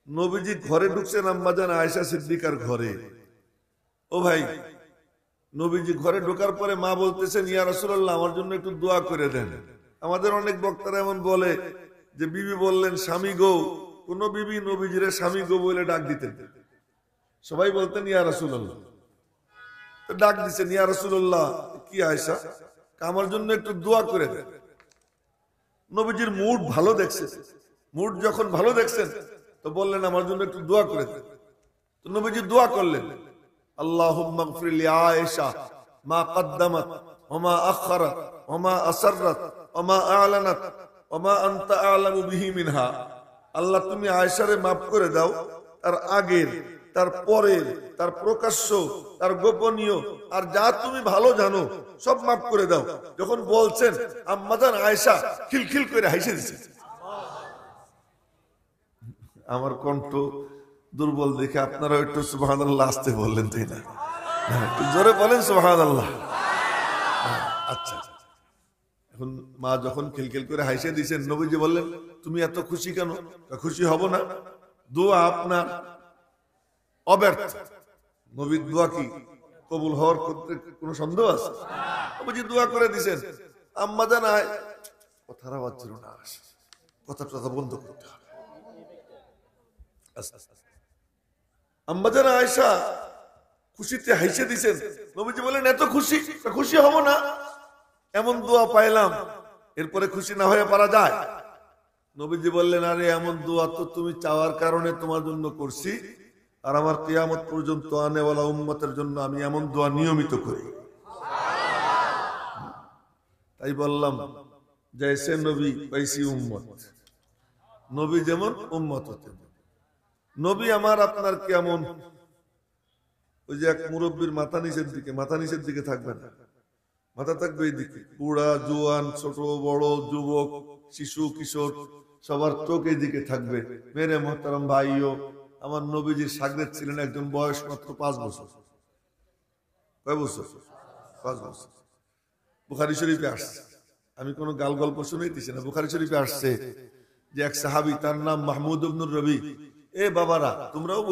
নবীজি ঘরে ঢুকছেন আম্মাজান আয়েশা সিদ্দিকার ঘরে। ও ভাই, নবীজি ঘরে ঢোকার পরে মা বলতেছেন, ইয়া রাসূলুল্লাহ, আমার জন্য একটু দোয়া করে দেন। আমাদের অনেক বক্তারা এমন বলে যে বিবি বললেন স্বামী গো, কোন বিবি নবীজিরে স্বামী গো বলে ডাক দিতেন, সবাই বলতেন ইয়া রাসূলুল্লাহ। তো ডাক দিচ্ছেন, ইয়া রাসূলুল্লাহ, কি আয়েশা, আমার জন্য একটু দোয়া করে দেন। নবীজির মুড ভালো দেখছেন, মুড যখন ভালো দেখছেন তো বললেন আমার জন্য একটু দোয়া করে দেন। তো নবীজি দোয়া করলেন, আল্লাহুম্মা গফির লি আয়েশা মা কদ্দামাত ওয়া মা আখখারাত ওয়া মা আসররাত ওয়া মা আ'লানাত ওয়া মা আনতা আ'লামু বিহি মিনহা। আল্লাহ তুমি আয়েশারে maaf করে দাও, তার আগের, তার পরের, তার প্রকাশ্য, তার গোপনীয়, আর যা তুমি ভালো জানো সব maaf করে দাও। যখন বলছেন আম্মাজান আয়েশা খিলখিল করে হাসে দিয়েছে। আমার কণ্ঠ দুর্বল দেখে আপনারা একটু সুবহানাল্লাহ আসতে বললেন, তাই না? একটু জোরে বলেন সুবহানাল্লাহ। আচ্ছা, এখন মা যখন খিলখিল করে হাসে দিয়েছেন, নবীজি বললেন তুমি এত খুশি কেন? খুশি হব না, দোয়া আপনার অব্যর্থ। নবীর দোয়া কি কবুল হওয়ার ক্ষেত্রে কোনো সন্দেহ আছে? নবীজি দোয়া করে দিয়েছেন। আম্মা জান কথার আওয়াজ ছিল না, কথা বন্ধ করতে হবে। আম্মাজান আয়েশা খুশিতে হাসে দিয়েছেন। নবীজি বলেন এত খুশি, খুশি হব না? এমন দোয়া পাইলাম, এরপরে খুশি না হয়ে পারা যায়? নবীজি বললেন, আরে এমন দোয়া তো তুমি চাওয়ার কারণে তোমার জন্য করছি, আর আমার কিয়ামত পর্যন্ত আনেওয়ালা উম্মতের জন্য আমি এমন দোয়া নিয়মিত করি। তাই বললাম জৈসে নবী বৈসি উম্মত, নবী যেমন উম্মত হতেন। নবী আমার আপনার কেমন? ওই যে এক মুরব্বীর মাথা নিচের দিকে থাকবে না, মাথা থাকবে এই দিকে। বুড়া জোয়ান, ছোট বড়, যুবক, শিশু, কিশোর, সবার চোখ এই দিকে থাকবে। মেরে মোহতারাম ভাইও, আমার নবীজির শাগরেদ ছিলেন একজন, বয়স মাত্র 5 বছর। কয় বছর? 5 বছর। বুখারী শরীফে আসছে, আমি কোনো গাল গল্প শুনাইতেছি না, বুখারী শরীফে আসছে যে এক সাহাবী, তার নাম মাহমুদ ইবনুর রবি। এ বাবারা, তোমরাও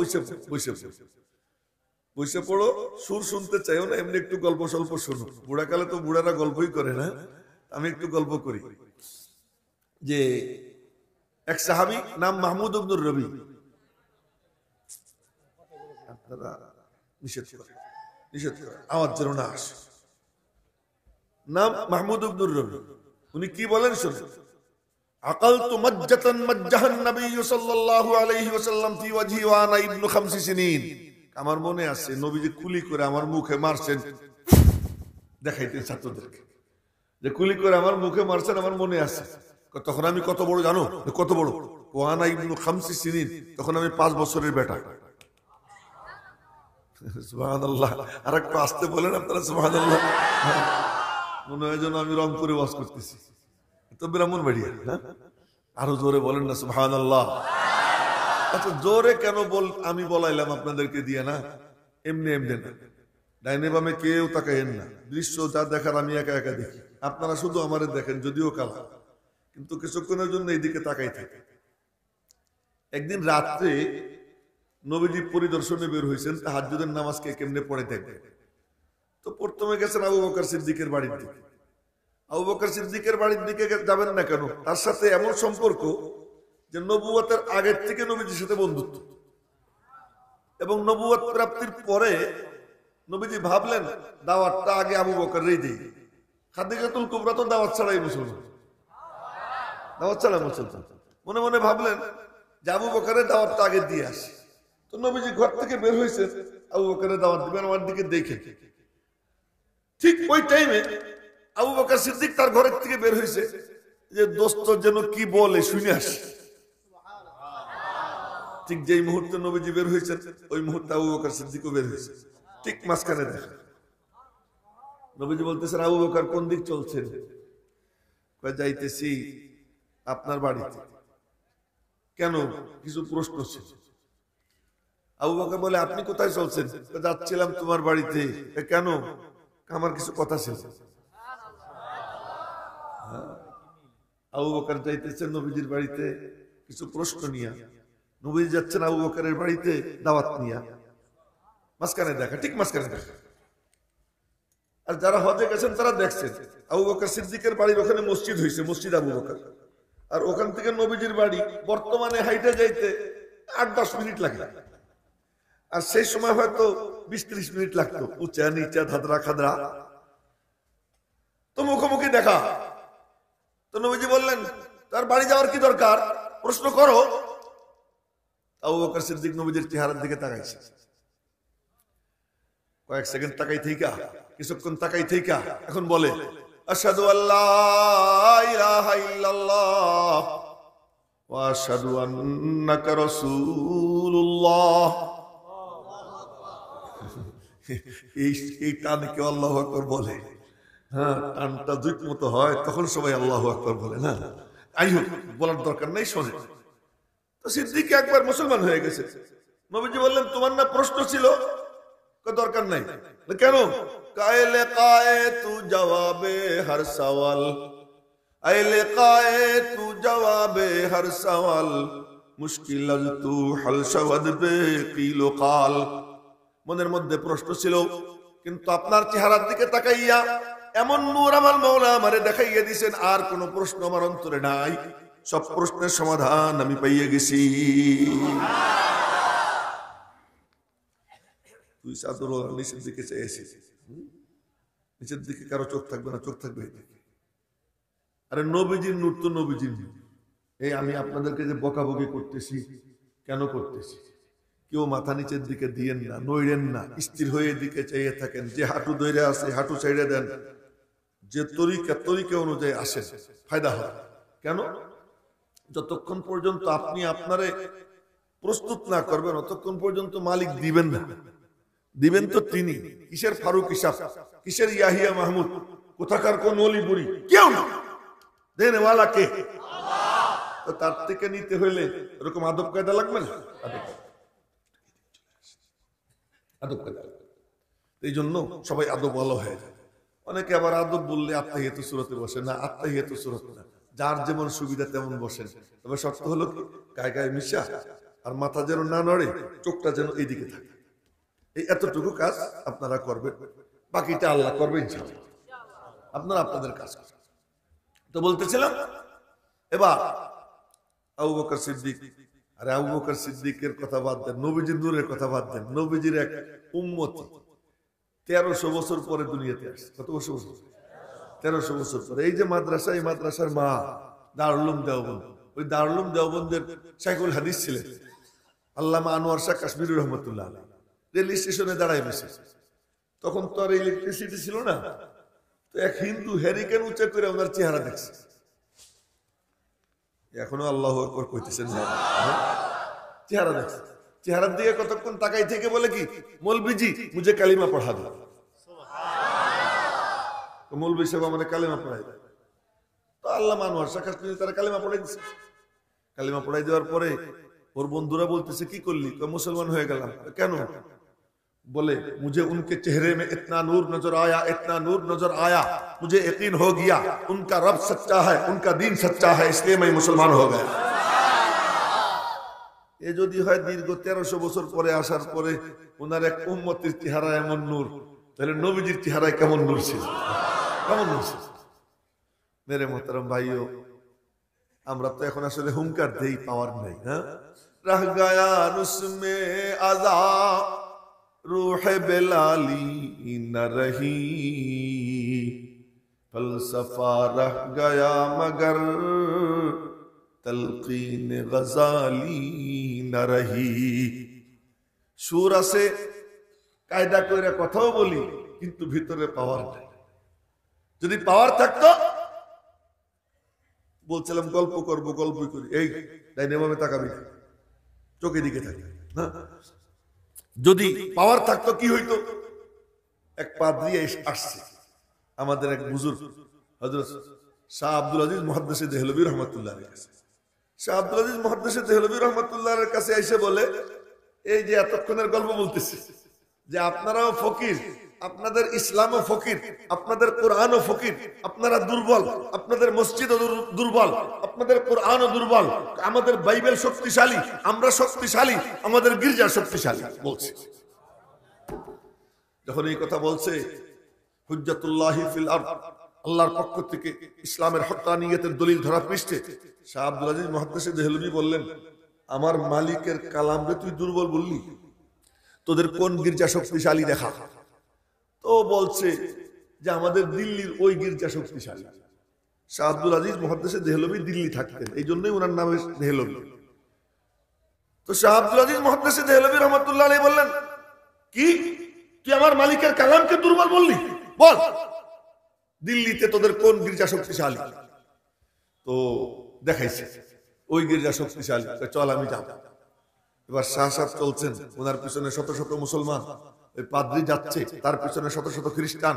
বসে পড়ো, সুর শুনতে চাইও না, এমনি একটু গল্প স্বল্প শোনো। বুড়াকালে তো বুড়ারা গল্পই করে না, আমি একটু গল্প করি। যে এক সাহাবী নাম মাহমুদ ইবনুর রবি, আপনারা নিষেধ করে আওয়াজ যেন না আসে। নাম মাহমুদ ইবনুর রবি। উনি কি বলেন শুনুন। আকালতু মাজ্জাতান মাজ্জাহান নবী সাল্লাল্লাহু আলাইহি ওয়াসাল্লাম ফি ওয়াজহি ওয়া আনা ইবনু 5 সিনিন। আমার মনে আছে নবীজি কুলি করে আমার মুখে মারছেন, দেখাইতেন ছাত্রদেরকে যে কুলি করে আমার মুখে মারছেন, আমার মনে আছে। তখন আমি কত বড় জানো? কত বড়? ওয়া আনা ইবনু 5 সিনিন, তখন আমি 5 বছরের বেটা। সুবহানাল্লাহ। আর একটু আসতে বলেন আপনারা সুবহানাল্লাহ। মনে হয় যেন আমি রংপুরে ওয়াজ করতেছি, তো ব্রাহ্মণবাড়িয়া। আরো জোরে বলেন না সুবহানাল্লাহ। আচ্ছা, জোরে কেন আমি বলাইলাম আপনাদেরকে দিয়ে না, এমনি না। ডাইনে বামে কেউ তাকাইেন না, দৃশ্য যা দেখার আমি একা একা দেখি, আপনারা শুধু আমারে দেখেন, যদিও কালা, কিন্তু কিছুক্ষণের জন্য এইদিকে তাকাই থাকে। একদিন রাত্রে নবীজি পরিদর্শনে বের হয়েছেন, তাহাজ্জুদের নামাজ কে কেমনে পড়ে দেখবেন। তো প্রথমে গেছেন আবু বকর সিদ্দিকের বাড়ির দিকে। আবু বকর সিদ্দিকের বাড়ির দিকে যাবেন না কেন? তার সাথে এমন সম্পর্ক যে নবুয়তের আগের থেকে নবীজির সাথে বন্ধুত্ব, এবং নবুয়ত প্রাপ্তির পরে নবীজি ভাবলেন দাওয়াতটা আগে আবু বকরেরই দেই। খাদিজাতুল কুবরা তো দাওয়াত ছাড়াই মুসলমান, মনে মনে ভাবলেন যে আবু বকরের দাওয়াতটা আগে দিয়ে আসি। তো নবীজি ঘর থেকে বের হয়েছেন, আবু বকরের দাওয়াত দিবেন, আমার দিকে দেখে। ঠিক ওই টাইমে আবু বকর সিদ্দিক তার ঘরের থেকে বের হয়েছে, যে দোস্ত যেন কি বলে শুনে আসে। ঠিক যেই মুহূর্তে নবীজি বের হয়েছেন, ওই মুহূর্তে আবু বকর সিদ্দিকও বের হয়েছে। ঠিক মাঝখানে দেখা। নবীজি বলতেছেন, আবু বকর কোন দিক চলছেন? যাইতেছি আপনার বাড়িতে। কেন? কিছু প্রশ্ন ছিল। আবু বকর বলে, আপনি কোথায় চলছেন? যাচ্ছিলাম তোমার বাড়িতে। কেন? আমার কিছু কথা ছিল। আবু বকর যাইতেছেন নবীজির বাড়িতে কিছু প্রশ্ন নিয়ে। নবীজি যাচ্ছেন আবু বকরের বাড়িতে দাওয়াত নিয়ে, মাঝখানে দেখা, ঠিক মাঝখানে দেখা। আর যারা হজে গেছেন তারা দেখছেন আবু বকর সিদ্দিকের বাড়ির ওখানে মসজিদ হয়েছে, মসজিদ আবু বকর। আর ওখান থেকে নবীজির বাড়ি বর্তমানে হাইটে যাইতে 8-10 মিনিট লাগে, আর সেই সময় হয়তো 20-30 মিনিট লাগতো, উঁচা নিচা ধাদরা খাদরা। তো মুখোমুখি দেখা। তো নবীজি বললেন, তার বাড়ি যাওয়ার কি দরকার, প্রশ্ন করো। আবু বকর সিদ্দিক নবীজির চেহারার দিকে তাকাইছে, কয়েক সেকেন্ড তাকাই থেইকা, কিছুক্ষণ তাকাই থেইকা এখন বলে, আশহাদু আল্লা ইলাহা ইল্লাল্লাহ ওয়া আশহাদু আন্নাকা রাসূলুল্লাহ। এই টানে কেউ আল্লাহু আকবার বলে? হ্যাঁ, টানটা দুই মতো হয়, তখন সবাই আল্লাহু আকবার বলে না। আই হোক, বলার দরকার নেই, শোনে। তো সিদ্দিক একবার মুসলমান হয়ে গেছে। নবীজি বললেন, তোমার না প্রশ্ন ছিল? দরকার নাই। কেন? কায়ে কায়ে তু জবাবে হর সওয়াল, আইলে কায়ে তু জবাবে হর সওয়াল, মুশকিল তু হল শওয়াদ বে কিল কাল। মনের মধ্যে প্রশ্ন ছিল, কিন্তু আপনার চেহারার দিকে তাকাইয়া এমন নূর আমার মাওলা আমারে দেখাইয়া দিয়েছেন, আর কোন প্রশ্ন আমার অন্তরে নাই, সব প্রশ্নের সমাধান আমি পাইয়ে গেছি। তুই চাদর নিচের দিকে চেয়েছিস, নিচের দিকে কারো চোখ থাকবে না, চোখ থাকবে এইদিকে। আরে নবীজির নূর তো নবীজির নূর। এই আমি আপনাদেরকে যে বকাবকি করতেছি, কেন করতেছি? কেউ মাথা নিচের দিকে দিয়েন না, নইরেন না, স্থির হয়ে দিকে চাইয়ে থাকেন। যে হাঁটু ধরে আছে হাঁটু ছেড়ে দেন, যে তরিকা অনুযায়ী আসেন, ফায়দা হয়। কেন? যতক্ষণ পর্যন্ত আপনি আপনারে প্রস্তুত না করবেন, ততক্ষণ পর্যন্ত মালিক দিবেন না। দিবেন তো তিনি। কিসের ফারুক হিসাব, কিসের ইয়াহিয়া মাহমুদ, কোথাকার কোন ওলি বুড়ি, কেউ না, দেনেওয়ালা কে? তো তার থেকে নিতে হইলে এরকম আদব কায়দা লাগবে না? আদব কায়দা। এই জন্য সবাই আদব ভালো হয়ে যায়। অনেকে আবার আদব বললে আত্মাহিয়াতু সূরাতে বসে না, আত্মাহিয়াতু সূরাত না, যার যেমন সুবিধা তেমন বসেন। তবে শর্ত হলো গায়ে গায়ে মিশা, আর মাথা যেন না নড়ে, চোখটা যেন এইদিকে থাকে। এই এতটুকু কাজ আপনারা করবেন, বাকিটা আল্লাহ করবে ইনশাআল্লাহ। আপনারা আপনাদের কাজ করবেন। তো বলতেছিলাম, এবার আবু বকর সিদ্দিক। আরে আবু বকর সিদ্দিকের কথা বাদ দেন, নবীজির নূরের কথা বাদ দেন। নবীজির এক উম্মতি 1300 বছর পরে দুনিয়াতে আসছে। কত বছর? 1300 বছর পরে। এই যে মাদ্রাসা, এই মাদ্রাসার মা দারুল উলুম দেওবন্দ। ওই দারুল উলুম দেওবন্দের শাইখুল হাদিস ছিলেন আল্লামা আনোয়ার শাহ কাশ্মীরি রহমতুল্লাহ আলাইহি। রেল স্টেশনে দাঁড়ায় বসে, তখন তো আর ইলেকট্রিসিটি ছিল না। তো এক হিন্দু হ্যারিকেন উঁচা করে ওনার চেহারা দেখছে। এখনো আল্লাহু আকবার কইতেছেন, চেহারা দেখছে। চেহারার দিকে কতক্ষণ তাকাই থেকে বলে কি, মৌলভীজি মুঝে কালিমা পড়া দো। মৌলভী সাহেব আমাদের কালিমা পড়াই দেয়। তো আল্লামা আনোয়ার শাহ কাশ্মীরি তারা কালিমা পড়াই দিচ্ছে। কালিমা পড়াই দেওয়ার পরে ওর বন্ধুরা বলতেছে, কি করলি? মুসলমান হয়ে গেলাম। কেন? बोले मुझे उनके चेहरे में इतना नूर नजर आया, इतना नूर नजर आया, मुझे यकीन हो गया उनका रब सच्चा है, उनका दीन सच्चा है, इसलिए मैं मुसलमान हो गया। এ যদি হয় দীর্ঘ 1300 বছর পরে আসার পরে ওনার এক উম্মতের চেহারা এমন নূর, তাহলে নবীজির চেহারায় কেমন নূর ছিল, কেমন নূর ছিল। মেরে মোহতারাম ভাইও, আমরা তো এখন আসলে হুঙ্কার দেই, পাওয়ার নাই। হ্যাঁ, রহ গয়া নুসমে আযা रूह बेलाली न रही, फलसफा रह गया मगर तलकीन गजाली न रही। সুর আছে, কায়দা করে কথাও বলি, কিন্তু ভিতরে পাওয়ার নাই। যদি পাওয়ার থাকতো, বলছিলাম গল্প করবো, গল্পই করি, এই ডাইনামে তাকাবি না, চোখের দিকে থাকি না। যদি পাওয়ার থাকতো কি হইতো? এক পাদ্রী আসছে, আমাদের এক বুজুর্গ হযরত শাহ আব্দুল আজিজ মুহাদ্দিসে দেহলভী রাহমাতুল্লাহ আলাইহির কাছে। শাহ আব্দুল আজিজ মুহাদ্দিসে দেহলভী রাহমাতুল্লাহ আলাইহির কাছে এসে বলে, এই যে এতক্ষণের গল্প বলতেছি, যে আপনারাও ফকির, আপনাদের ইসলামও ফকির, আপনাদের কোরআনও ফকির, আপনারা দুর্বল, আপনাদের মসজিদও দুর্বল, আপনাদের কোরআনও দুর্বল, আমাদের বাইবেল শক্তিশালী, আমরা শক্তিশালী, আমাদের গির্জা শক্তিশালী বলছে। যখন এই কথা বলছে হুজ্জাতুল্লাহি ফিল আরদ, আল্লাহর পক্ষ থেকে ইসলামের হক্কানিয়তের দলিল ধরা পৃষ্ঠে, শাহ আব্দুল আজিজ মুহাদ্দিস দেহলভী বললেন, আমার মালিকের কালামরে তুই দুর্বল বললি, তোদের কোন গির্জা শক্তিশালী দেখা। তো বলছে যে আমাদের দিল্লির ওই গির্জা শক্তিশালী। শাহ আব্দুল আজিজ মুহাদ্দিস দেহলভী দিল্লি থাকতেন, এই জন্যই ওনার নাম দেহলভী। তো শাহ আব্দুল আজিজ মুহাদ্দিস দেহলভী রহমাতুল্লাহ আলাইহি বললেন, কি তুই আমার মালিকের কালামকে দুর্বল বললি? বল দিল্লিতে তোদের কোন গির্জা শক্তিশালী। তো দেখাইছে ওই গির্জা শক্তিশালী, চল আমি যাব। এবার শাহ সাহেব চলছেন, ওনার পিছনে শত শত মুসলমান, ওই পাদ্রী যাচ্ছে, তার পিছনে শত শত খ্রিস্টান।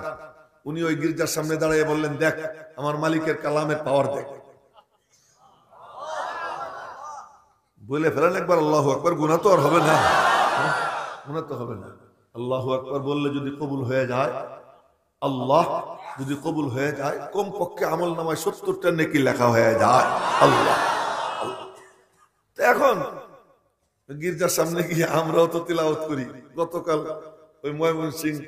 উনি ওই গির্জার সামনে দাঁড়িয়ে বললেন, দেখ আমার মালিকের কালামের পাওয়ার দেখ। বলে ফেলেন একবার আল্লাহু আকবার, গুনাহ তো আর হবে না, গুনাহ তো হবে না। আল্লাহু আকবার বললে যদি কবুল হয়ে যায়, আল্লাহ যদি কবুল হয়ে যায়, কমপক্ষে আমল নামায় 70টা নেকি লেখা হয়ে যায়। আল্লাহ এখন গির্জার সামনে গিয়ে আমরাও তো তিলাওয়াত করি। গতকাল ওই ময়মনসিংহ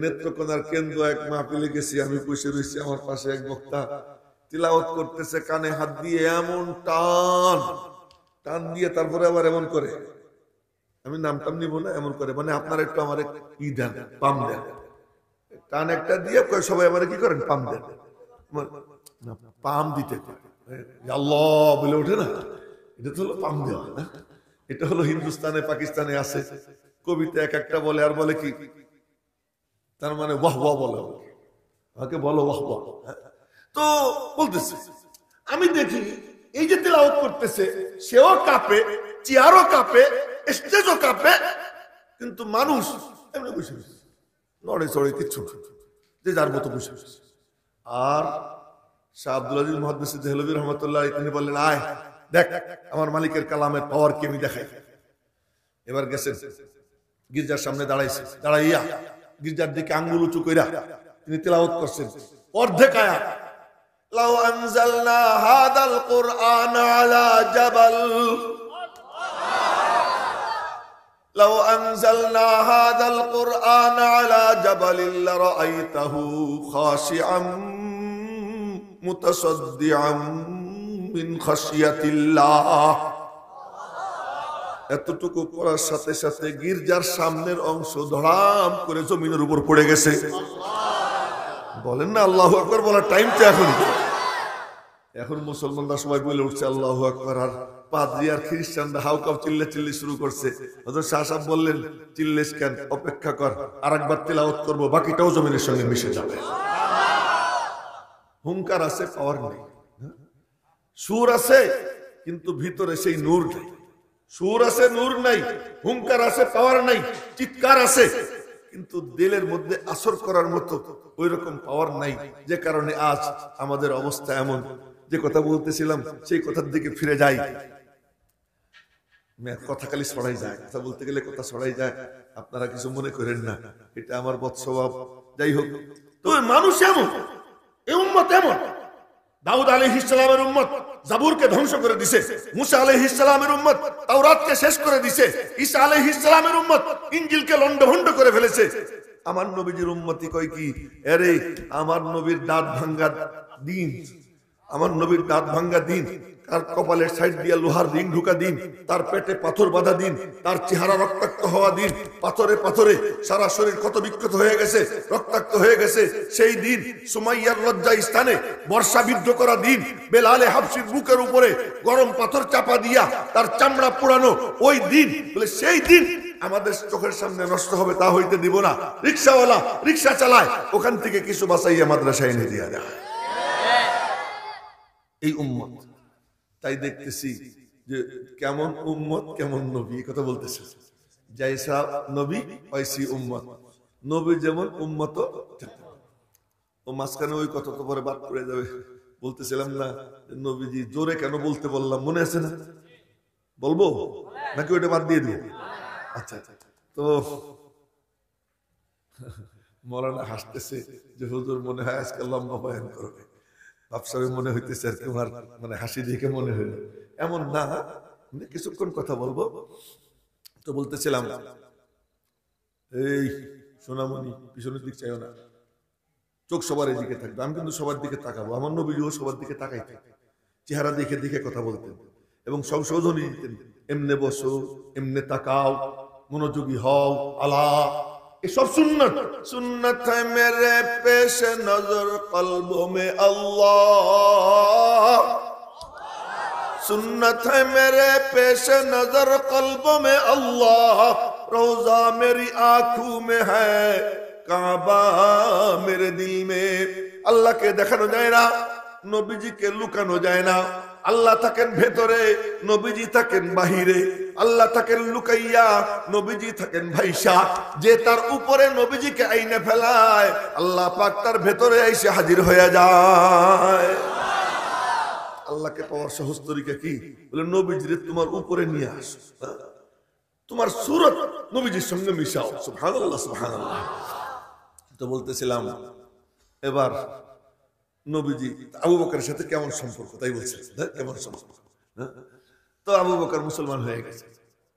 নেত্রকোনার কেন্দ্র এক মাহফিলে গেছি, আমি বসে রয়েছি, আমার পাশে এক বক্তা তিলাওয়াত করতেছে, কানে হাত দিয়ে এমন টান টান দিয়ে, তারপরে আবার এমন করে, আমি নামটাম নিব না, এমন করে, মানে আপনারা একটু আমার ই দেন, পাম দেন, টান একটা দিয়ে সবাই আমার কি করেন, পাম দেন, পাম দিতে আল্লাহ বলে ওঠে না, এটা তো হলো পাম দেওয়া না। এটা হলো হিন্দুস্তানে পাকিস্তানে আছে, কবিতা এক একটা বলে, আর বলে কি, তার মানে ওয়াহ ওয়াহ বলে, আমাকে বলো ওয়াহ ওয়াহ। তো বলতেছে, আমি দেখি এই যে তেলাওয়াত করতেছে, সেও কাঁপে, চেয়ারও কাঁপে, স্টেজও কাঁপে, কিন্তু মানুষ এমনি বসে নড়ে চড়ে কিচ্ছু না, যে যার মতো বসে। আর শাহ আব্দুল আজিজ মুহাদ্দিস দেহলভী রহমাতুল্লাহ তিনি বললেন, আয় দেখ আমার মালিকের কালামের পাওয়ার কি আমি দেখাই। এবার গেছেন গির্জার সামনে দাঁড়াইছে, দাঁড়াইয়া গির্জার দিকে আঙ্গুল উঁচু কইরা তিনি তেলাওয়াত করছেন অর্ধেক আয়াত, লাউ আনজালনা হাদাল কুরআন আলা জাবাল, লাউ আনজালনা হাদাল কুরআন আলা জাবালিল লারাআইতাহু খাশিআম মুতাসাদ্দিআম মিন খাশিয়াতিল্লাহ। এতটুকু করার সাথে সাথে গির্জার সামনের অংশ ধড়াম করে জমিনের উপর পড়ে গেছে। বলেন না আল্লাহু আকবার বলার টাইম তো এখন মুসলমানরা সবাই বলে উঠছে আল্লাহু আকবার, আর পাদ্রী আর খ্রিস্টানরা হাউকাউ চিল্লা চিল্লি শুরু করছে। হযরত শাহ সাহেব বললেন, চিল্লেস কেন, অপেক্ষা কর, আরেকবার তেলাওয়াত করব, বাকিটাও জমিনের সঙ্গে মিশে যাবে। হুঙ্কার আছে, পাওয়ার নেই। সুর আছে কিন্তু ভিতরে সেই নূর নেই। সুর আছে, নূর নাই। হুঙ্কার আছে, পাওয়ার নাই। চিৎকার আছে কিন্তু দিলের মধ্যে আসর করার মতো ওই রকম পাওয়ার নাই, যে কারণে আজ আমাদের অবস্থা এমন। যে কথা বলতেছিলাম সেই কথার দিকে ফিরে যাই। কথা খালি ছড়াই যায়, কথা বলতে গেলে কথা ছড়াই যায়, আপনারা কিছু মনে করেন না, এটা আমার বদ স্বভাব। যাই হোক, তো মানুষ এমন, এই উম্মত এমন। দাউদ আলাইহিস সালামের উম্মত জাবুরকে ধ্বংস করে দিছে, মুসা আলাইহিস সালামের উম্মত তাওরাতকে শেষ করে দিছে, ঈসা আলাইহিস সালামের উম্মত ইনজিলকে লন্ডভন্ড করে ফেলেছে। আমার নবীজির উম্মতি কয় কি, আরে আমার নবীর দাঁত ভাঙ্গা দিন, আমার নবীর দাঁত ভাঙ্গা দিন, তার কপালের সাইড দিয়ে লোহার রিং ঢুকা দিন, তার পেটে পাথর বাঁধা দিন, তার চেহারা রক্তাক্ত হওয়া দিন, পাথরে পাথরে সারা শরীর ক্ষত বিক্ষত হয়ে গেছে, রক্তাক্ত হয়ে গেছে। সেই দিন সুমাইয়ার লজ্জা স্থানে বর্ষা বিদ্ধ করা দিন, বেলালে হাবশির বুকের উপরে গরম পাথর চাপা দিয়া তার চামড়া পোড়ানো ওই দিন, বলে সেই দিন আমাদের চোখের সামনে নষ্ট হবে, তা হইতে দিব না। রিক্সাওয়ালা রিক্সা চালায়, ওখান থেকে কিছু বাঁচাইয়া মাদ্রাসায় এনে দিয়া যায়। এই উম্মত, তাই দেখতেছি যে কেমন উম্মত কেমন নবী, এই কথা বলতেছে। জাইসা নবী ওইসি উম্মত, নবী যেমন উম্মত। ও মাঝখানে ওই কথা তো পরে বাদ পড়ে যাবে। বলতেছিলাম না নবীজি জোরে কেন বলতে বললাম, মনে আছে না? বলবো নাকি ওইটা বাদ দিয়ে দিব? আচ্ছা, তো মৌলানা হাসতেছে যে হুজুর মনে হয় আজকে লম্বা বয়ান করবে, ভাবসাবে মনে হইতেছে আর কি, ওনার মানে হাসি দেখে মনে হইল এমন না, কিছুক্ষণ কথা বলবো। তো বলতেছিলাম, এই সোনামণি পিছনের দিক চাইও না, চোখ সবার দিকে থাকবে। আমি কিন্তু সবার দিকে তাকাবো, আমার নবীজিও সবার দিকে তাকাই থাকে, চেহারা দেখে দেখে কথা বলতেন এবং সংশোধনী দিতেন। এমনে বসো, এমনে তাকাও, মনোযোগী হও, আলা, এসব সুন্নত। সুন্নত হ্যায় মেরে পেশ নজর কলবো মে আল্লাহ, सुन्नत है मेरे पेश नजर कल्बों में अल्लाह, रोजा मेरी आंखों में है, काबा मेरे दिल में। अल्लाह के দেখানো যায় না, নবীজিকে লুকানো যায় না। আল্লাহ থাকেন ভেতরে, নবীজি থাকেন বাহিরে। আল্লাহ থাকেন লুকাইয়া, নবীজি থাকেন ভাইসা। যে তার উপরে নবীজিকে আইনে ফেলায়, আল্লাহ পাক তার ভেতরে এসে হাজির হয়ে যায়। আল্লাহকে পাওয়ার সহজ তরিকা কি? বলে নবীজিরে তোমার উপরে নিয়ে আসো, তোমার সুরত নবীজির সঙ্গে মিশাও। সুবহানাল্লাহ, সুবহানাল্লাহ। তো বলতেছিলাম, এবার নবীজি আবু বকরের সাথে কেমন সম্পর্ক তাই বলছে, কেমন সম্পর্ক। তো আবু বকর মুসলমান হয়ে গেছে,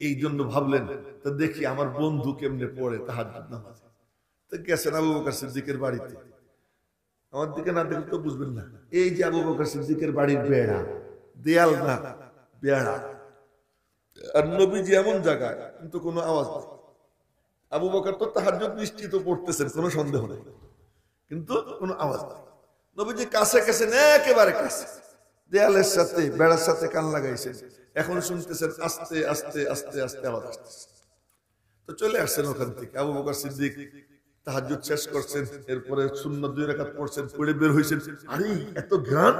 এই জন্য ভাবলেন তো দেখি আমার বন্ধু কেমনে পড়ে তাহাজ্জুদ নামাজ। তো গেছেন আবু বকর সিদ্দিকের বাড়িতে। আমার দিকে না দেখলে তো বুঝবেন না, এই যে আবু বকর সিদ্দিকের বাড়ির বেড়া, দেয়াল না বেড়া, আর নবীজি এমন জায়গায় কিন্তু কোনো আওয়াজ নেই। আবু বকর তো তাহাজ্জুদ নিশ্চিত পড়তেছেন, কোনো সন্দেহ নেই, কিন্তু কোনো আওয়াজ নেই। নবীজি কাছে কাছে, একেবারে কাছে, দেয়ালের সাথে বেড়ার সাথে কান লাগাইছেন। এখন শুনতেছেন আস্তে আস্তে আস্তে আস্তে আওয়াজ আসতেছে। তো চলে আসছেন ওখান থেকে। আবু বকর সিদ্দিক তাহাজ্জুদ শেষ করছেন, এরপরে সুন্নাত 2 রাকাত পড়ছেন, পড়ে বের হইছেন। আরে এত ঘ্রাণ,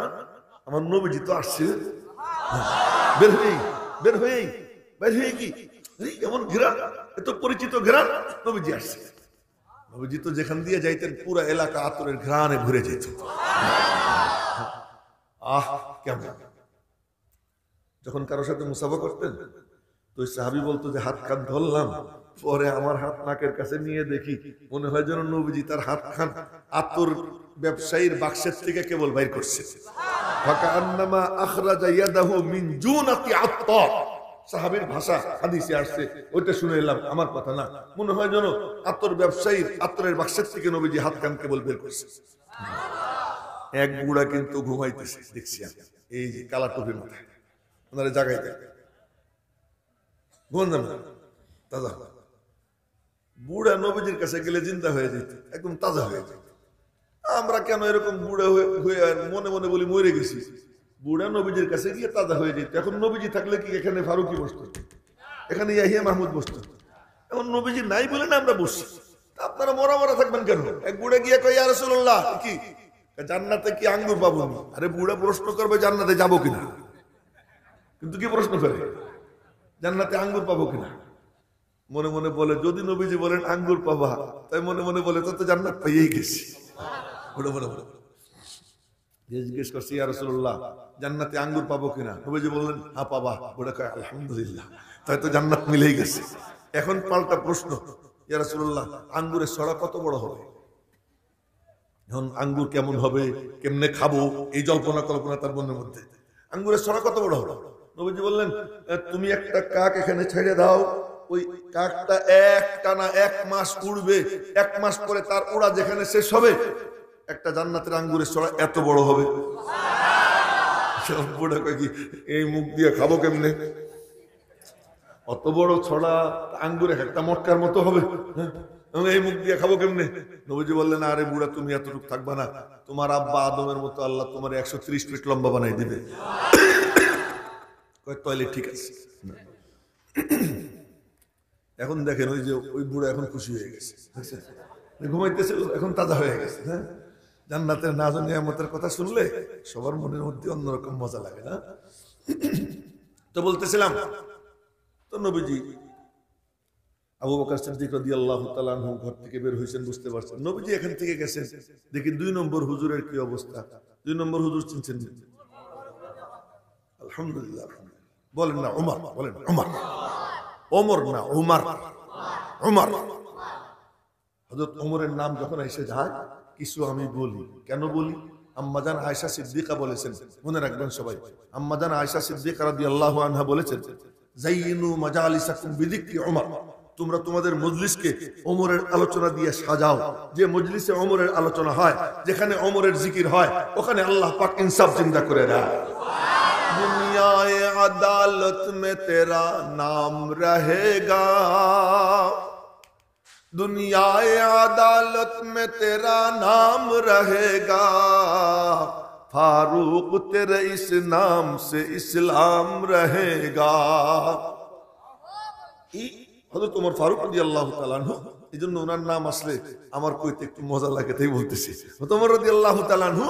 আমার নবীজি তো আসছে। বের হয়ে কি এমন ঘ্রাণ, এত পরিচিত ঘ্রাণ, নবীজি আসছে। নবীজি তো যেখান দিয়ে যাইতেন পুরো এলাকা আতরের ঘ্রাণে ভরে যেত। আহ কেমন! যখন কারো সাথে মুসাফা করতেন তো সাহাবী বলতো যে হাত খান ধরলাম, পরে আমার হাত নাকের কাছে নিয়ে দেখি মনে হয় যেন নবীজি তার হাত খান আতর ব্যবসায়ীর বাক্সের থেকে কেবল বাইর করছে। ফাকান্নামা আখরাজা ইয়াদাহু মিন জুনাতি আত্তার, সাহাবীর ভাষা হাদিসে আসছে, ওইটা শুনে এলাম, আমার কথা না। মনে হয় যেন আতর ব্যবসায়ীর আতরের বাক্সের থেকে নবীজি হাত খান কেবল বের করছে। এক বুড়া কিন্তু ঘুমাইতেছে, দেখছি আমি, এই যে কালা টুপির মাথায়, ওনারা জাগাই দেয়, ঘুমান না, তাজা। বুড়া নবীজির কাছে গেলে জিন্দা হয়ে যেত, একদম তাজা হয়ে যেত। আমরা কেন এরকম বুড়া হয়ে মনে মনে বলি মরে গেছি, বুড়া নবীজির কাছে গিয়ে তাজা হয়ে যেত। এখন নবীজি থাকলে কি এখানে ফারুকি বসত, এখানে ইয়াহিয়া মাহমুদ বসত, এখন নবীজি নাই বলে না আমরা বসছি। আপনারা মরা মরা থাকবেন কেন? এক বুড়া গিয়ে কয়, ইয়া রাসূলুল্লাহ, কি জান্নাতে কি আঙ্গুর পাবো? আরে বুড়া প্রশ্ন করবে জান্নাতে যাবো কিনা, কিন্তু কি প্রশ্ন করে জান্নাতে আঙ্গুর পাবো কিনা? মনে মনে বলে, যদি নবীজি বলেন আঙ্গুর পাবা, তাই মনে মনে বলে তো জান্নাত পাইয়েই গেছি। জিজ্ঞেস করছি, ইয়া রাসূলুল্লাহ, জান্নাতে আঙ্গুর পাবো কিনা? নবীজি বললেন হ্যাঁ পাবা। বুড়া কয় আলহামদুলিল্লাহ, তাই তো জান্নাত মিলেই গেছে। এখন পাল্টা প্রশ্ন, ইয়া রাসূলুল্লাহ, আঙ্গুরের ছড়া কত বড় হবে? এখন আঙ্গুর কেমন হবে, কেমনে খাবো, এই জল্পনা কল্পনা তার মনের মধ্যে। আঙ্গুরের ছড়া কত বড় হবে? নবীজি বললেন, তুমি একটা কাক এখানে ছেড়ে দাও, ওই কাকটা টানা 1 মাস উড়বে, 1 মাস পরে তার উড়া যেখানে শেষ হবে, একটা জান্নাতের আঙ্গুরের ছড়া এত বড় হবে। বুড়া কয় কি, এই মুখ দিয়ে খাবো কেমনে? অত বড় ছড়া আঙ্গুরে একটা মটকার মতো হবে, এই মুখ দিয়ে খাবো কেমনে? নবীজি বললেন, আরে বুড়া, তুমি এতটুকু থাকবা না, তোমার আব্বা আদমের মতো আল্লাহ তোমার 130 ফিট লম্বা বানাই দিবে। তাহলে ঠিক আছে। এখন দেখেন, ওই যে ওই বুড়া এখন খুশি হয়ে গেছে, ঘুমাইতেছে, এখন তাজা হয়ে গেছে। হ্যাঁ, জান্নাতের নাজ ও নিয়ামতের কথা শুনলে সবার মনের মধ্যে অন্যরকম মজা লাগে না? তো বলতেছিলাম, তো নবীজি আবু বকর সিদ্দিক রাদিয়াল্লাহু তাআলা আনহু ঘর থেকে বের হইছেন, বুঝতে পারছেন নবীজি এখান থেকে গেছেন। দেখি 2 নম্বর হুজুরের কি অবস্থা। 2 নম্বর হুজুর চিনছেন? আলহামদুলিল্লাহ, বলেন না ওমর, বলেন ওমর, ওমর না ওমর, ওমর। হযরত ওমরের নাম যখন এসে যায় কিছু আমি বলি, কেন বলি? আম্মাজান আয়েশা সিদ্দিকা বলেছেন, মনে রাখবেন সবাই, আম্মাজান আয়েশা সিদ্দিকা রাদিয়াল্লাহু আনহা বলেছেন, যাইয়িনু মাজালিসাকুম বিযিকরি ওমর, তোমরা তোমাদের মজলিসকে ওমরের আলোচনা দিয়ে সাজাও। যে মজলিসে ওমরের আলোচনা হয়, যেখানে ওমরের জিকির হয়, ওখানে আল্লাহ পাক ইনসাফ জিন্দা করে দেয়। দুনিয়ায়ে আদালত মে তেরা নাম রহেগা, दुनियाए अदालत में तेरा नाम रहेगा, फारूक तेरे इस नाम से इस्लाम रहेगा। হযরত ওমর ফারুক রাদিয়াল্লাহু তাআলা আনহু, এজন্য ওনার নাম আসলে আমার কইতে একটু মজা লাগে তাই বলতেছি। হযরত ওমর রাদিয়াল্লাহু তাআলা আনহু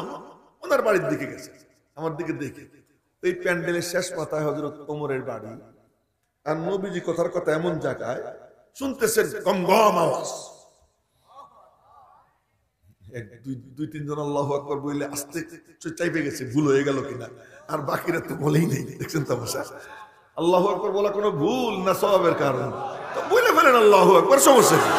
ওনার বাড়ির দিকে গেছে, আমার দিকে দেখে, এই প্যান্ডেলের শেষ মাথায় হযরত ওমরের বাড়ি, আর নবীজি কথার কথা এমন জায়গায় শুনতেছেন গম গম আওয়াজ। দুই তিনজন আল্লাহু আকবার বলে আস্তে চাইপে গেছে, ভুল হয়ে গেল কিনা, আর বাকিরা তো বলেই নেই। দেখছেন তামাশা, আল্লাহু আকবার বলা কোনো ভুল না সওয়াবের কারণ, তো বলে ফেলেন আল্লাহু আকবার, সমস্যা কি?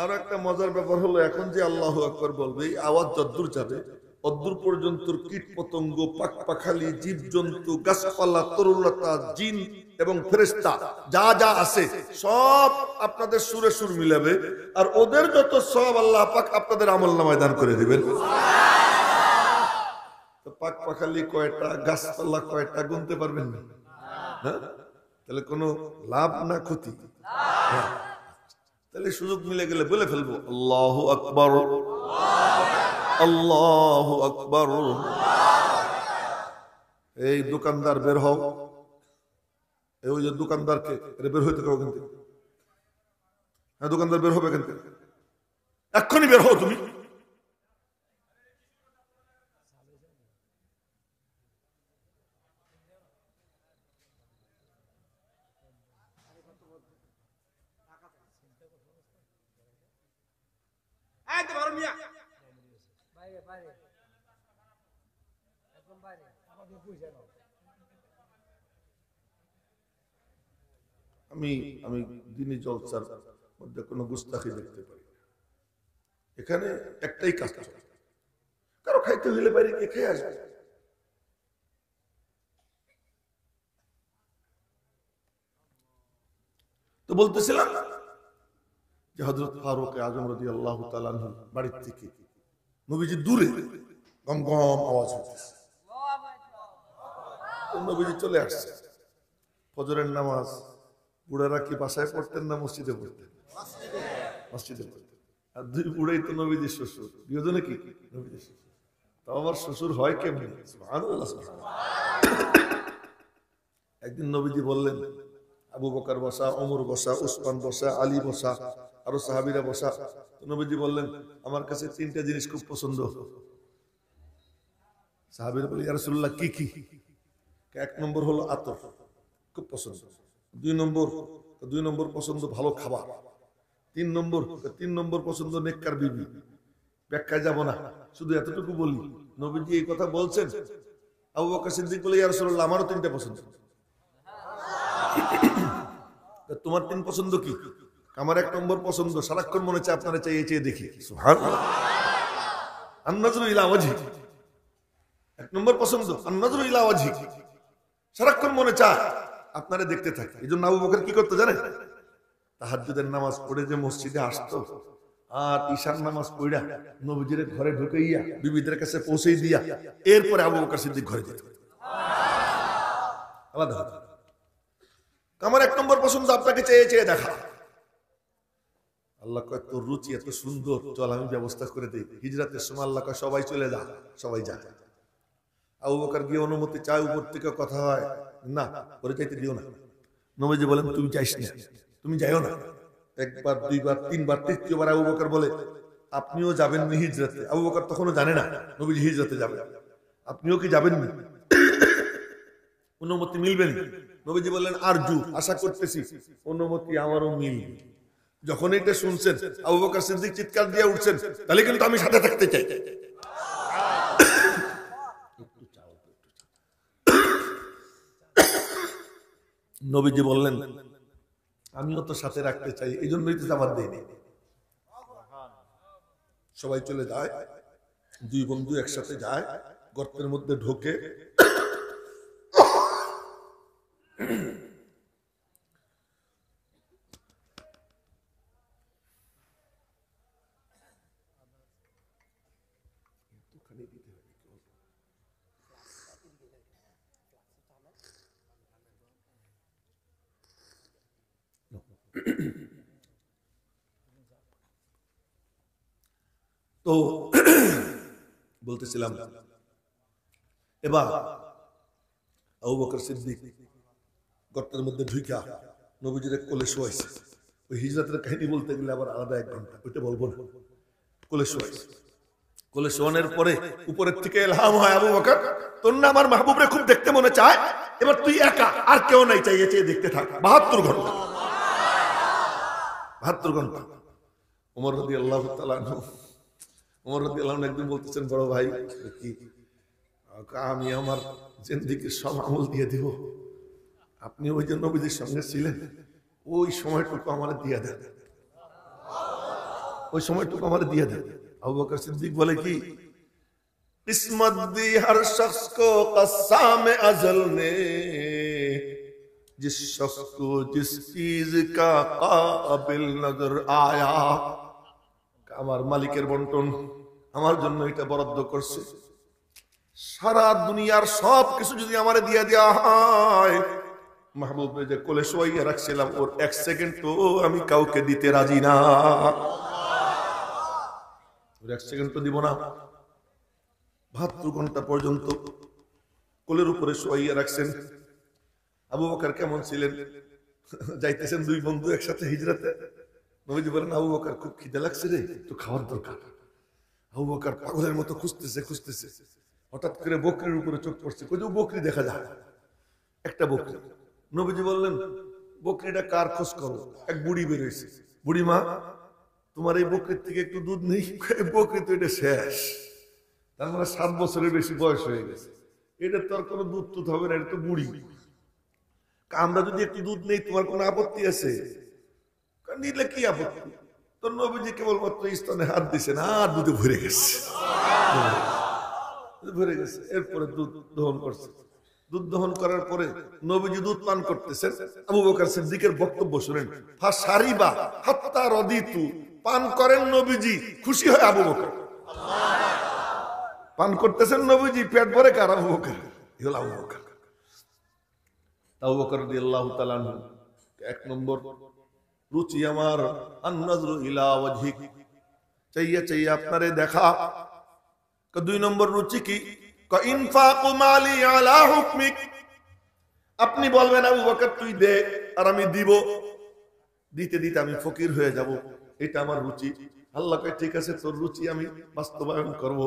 আর একটা মজার ব্যাপার হলো, এখন যে আল্লাহু আকবার বলবে, এই আওয়াজ যদ্দূর যাবে অদ্দূর পর্যন্ত কীট পতঙ্গ, পাক পাখালি, জীবজন্তু, গাছপালা, তরুলতা, জিন এবং ফেরেশতা যা যা আছে সব আপনাদের সুরে সুর মিলাবে, আর ওদের যত সব আল্লাহ পাক আপনাদের আমলনামায় দান করে দিবেন। তো পাক পাখালি কয়টা, গাছপালা কয়টা গুনতে পারবেন না? হ্যাঁ, তাহলে কোনো লাভ না ক্ষতি? তাহলে সুযোগ মিলে গেলে বলে ফেলবো আল্লাহু আকবার, আল্লাহু আকবার। এই দোকানদার বের হও, এই ওই যে দোকানদারকে বের হইতে কাও কিন্তু, হ্যাঁ দোকানদার বের হবে কিন্তু, এক্ষুনি বের হও তুমি। আমি আমি দিনী জলসার মধ্যে কোনো গুস্তাখি দেখতে পাই। এখানে একটাই কাজ, কারো খাইতে হইলে বাইরে গিয়ে খেয়ে আসবে। তো বলতেছিলাম যে হযরত ফারুক আজম রাদিয়াল্লাহু তাআলা আনহু বাড়ির থেকে নবীজি দূরে গম গম আওয়াজ হচ্ছে, নবীজি চলে আসছে। ফজরের নামাজ বুড়ারা কি বাসায় পড়তেন না মসজিদে পড়তেন? মসজিদে পড়তেন। আর দুই বুড়াই তো নবীজির শ্বশুর, দুজনে কি নবীজির শ্বশুর। তো আমার শ্বশুর হয় কেমনি? সুবহানাল্লাহ। একদিন নবীজি বললেন, আবু বকর বসা, ওমর বসা, উসমান বসা, আলী বসা, আরো সাহাবীরা বসা। তো নবীজি বললেন, আমার কাছে তিনটা জিনিস খুব পছন্দ। সাহাবীরা বলে, ইয়া রাসূলুল্লাহ কি কি? এক নম্বর হলো আতর, খুব পছন্দ। দুই নম্বর পছন্দ ভালো খাবার। তিন নম্বর পছন্দ নেককার বিবি। ব্যাখ্যায় যাব না, শুধু এতটুকু বলি, নবীজি এই কথা বলছেন। আবু বকর সিদ্দিক বলে, ইয়া রাসূলুল্লাহ আমারও তিনটা পছন্দ। তোমার তিন পছন্দ কি? আমার এক নম্বর পছন্দ, সারাক্ষণ মনে চায় আপনারা চাইয়ে চেয়ে দেখি। সুবহানাল্লাহ। আন-নাজরু ইলা ওয়াজহি, এক নম্বর পছন্দ আন-নাজরু ইলা ওয়াজহি, সারাক্ষণ মনে চায় আপনারা দেখতে থাকে। এই জন্য আবু বকর কি করতো জানেন? তাহাজ্জুদের নামাজ পড়ে যে মসজিদে আসতো, আর ঈশার নামাজ পড়া নবীজির ঘরে ঢুকাইয়া বিবিদের কাছে পৌঁছে দিয়া এরপরে আবু বকর সিদ্দিক ঘরে যেত। আলাদা। আমার এক নম্বর পছন্দ আপনাকে চেয়ে চেয়ে দেখা। আল্লাহ কয় তোর রুচি এত সুন্দর, চল আমি ব্যবস্থা করে দিই। হিজরাতের সময় আল্লাহ কয় সবাই চলে যা, সবাই যায়। আবু বকর গিয়ে অনুমতি চায়, উপর থেকে কথা হয় না, করে যাইতে দিও না। নবীজি বলেন তুমি যাইস না, তুমি যাইও না। একবার, দুইবার, তিনবার, তৃতীয়বার আবু বকর বলে আপনিও যাবেন না হিজরাতে। আবু বকর তখনও জানে না নবীজি হিজরাতে যাবে। আপনিও কি যাবেন না? অনুমতি মিলবেন? নবীজি বললেন আরজু, আশা করতেছি অনুমতি আমারও মিলবে। যখন এটা শুনছেন আবু বকর সিদ্দিক চিৎকার দিয়ে উঠছেন, তাহলে কিন্তু আমি সাথে থাকতে চাই। নবীজি বললেন আমিও তো সাথে রাখতে চাই, এই জন্যই তো জামাত দেয়নি। সবাই চলে যায়, দুই বন্ধু একসাথে যায়, গর্তের মধ্যে ঢোকে, তো বলতেছিলাম এবার আবু বকর সিদ্দিক গর্তের মধ্যে ঢুইকা নবীজির কোলে শোয়াইছে। ওই হিজরতের কাহিনী বলতে গেলে আবার আলাদা 1 ঘন্টা, ওইটা বলবো না। কোলে শোয়াইছে, কোলে শোয়ানোর পরে উপরের থেকে ইলহাম হয়, আবু বকর তোর না আমার মাহবুবরে খুব দেখতে মনে চায়, এবার তুই একা, আর কেউ নাই, চাইয়ে চেয়ে দেখতে থাক 72 ঘন্টা। 72 ঘন্টা। ওমর রাদিয়াল্লাহু তাআলা ওমর রাদিয়াল্লাহু একদিন বলতেছেন, বড় ভাই কি আমি আমার জিন্দেগির সব আমল দিয়ে দিব, আপনি ওই যে নবীজির সঙ্গে ছিলেন, ওই সময়টুকু আমার দিয়ে দেন, ওই সময়টুকু আমার দিয়ে দেন। আবু বকর সিদ্দিক বলে কি, किस्मत दी हर शख्स को कस्साम अजल ने, जिस शख्स को जिस चीज का काबिल नजर आया, আমার মালিকের বন্টন আমার জন্য এটা বরাদ্দ করছে। সারা দুনিয়ার সব কিছু যদি আমারে দিয়ে দেওয়া হয়, মাহবুবের যে কোলে শোয়াইয়া রাখছিলাম ওর 1 সেকেন্ড তো আমি কাউকে দিতে রাজি না, ওর 1 সেকেন্ড তো দিব না। 72 ঘন্টা পর্যন্ত কোলের উপরে শোয়াইয়া রাখছেন। আবু বকর কেমন ছিলেন? যাইতেছেন দুই বন্ধু একসাথে হিজরতে, নবীজি বলেন আবু বকর খুব খিদে লাগছে রে, একটু খাওয়ার দরকার। আবু বকর পাগলের মতো খুঁজতেছে খুঁজতেছে, হঠাৎ করে বকরির উপরে চোখ পড়ছে, কই বকরি দেখা যায়, একটা বকরি। নবীজি বললেন বকরিটা কার, খোঁজ করো। এক বুড়ি বেরোইছে, বুড়ি মা তোমার এই বকরির থেকে একটু দুধ নেই? বকরি তো এটা শেষ, তার মানে 7 বছরের বেশি বয়স হয়ে গেছে, এটা তো আর কোনো দুধ টুধ হবে না, এটা তো বুড়ি। আমরা যদি একটু দুধ নেই তোমার কোনো আপত্তি আছে? নিলে কি আপত্তি? তো নবীজি কেবলমাত্র স্তনে হাত দিছে না, আর দুধে ভরে গেছে, ভরে গেছে। এরপরে দুধ দহন করছে, দুধ দহন করার পরে নবীজি দুধ পান করতেছেন। আবু বকর সিদ্দিকের বক্তব্য শুনেন, ফাশারিবা হাত্তা রাদিতু, পান করেন নবীজি, খুশি হয় আবু বকর। পান করতেছেন নবীজি, পেট ভরে কার? আবু বকর। এগুলো আবু বকর। আবু বকর রাদিয়াল্লাহু তাআলা আনহু 1 নম্বর রুচি আমার আন-নাযরু ইলা ওয়াজহিক, চাইয়া চাইয়া আপনারে দেখা। 2 নম্বর রুচি কি? ইনফাকু মালি আলা হুকমিক, আপনি বলবেন আবু বকর তুই দে আর আমি দিব, দিতে দিতে আমি ফকির হয়ে যাব, এটা আমার রুচি। আল্লাহ কয় ঠিক আছে, তোর রুচি আমি বাস্তবায়ন করব।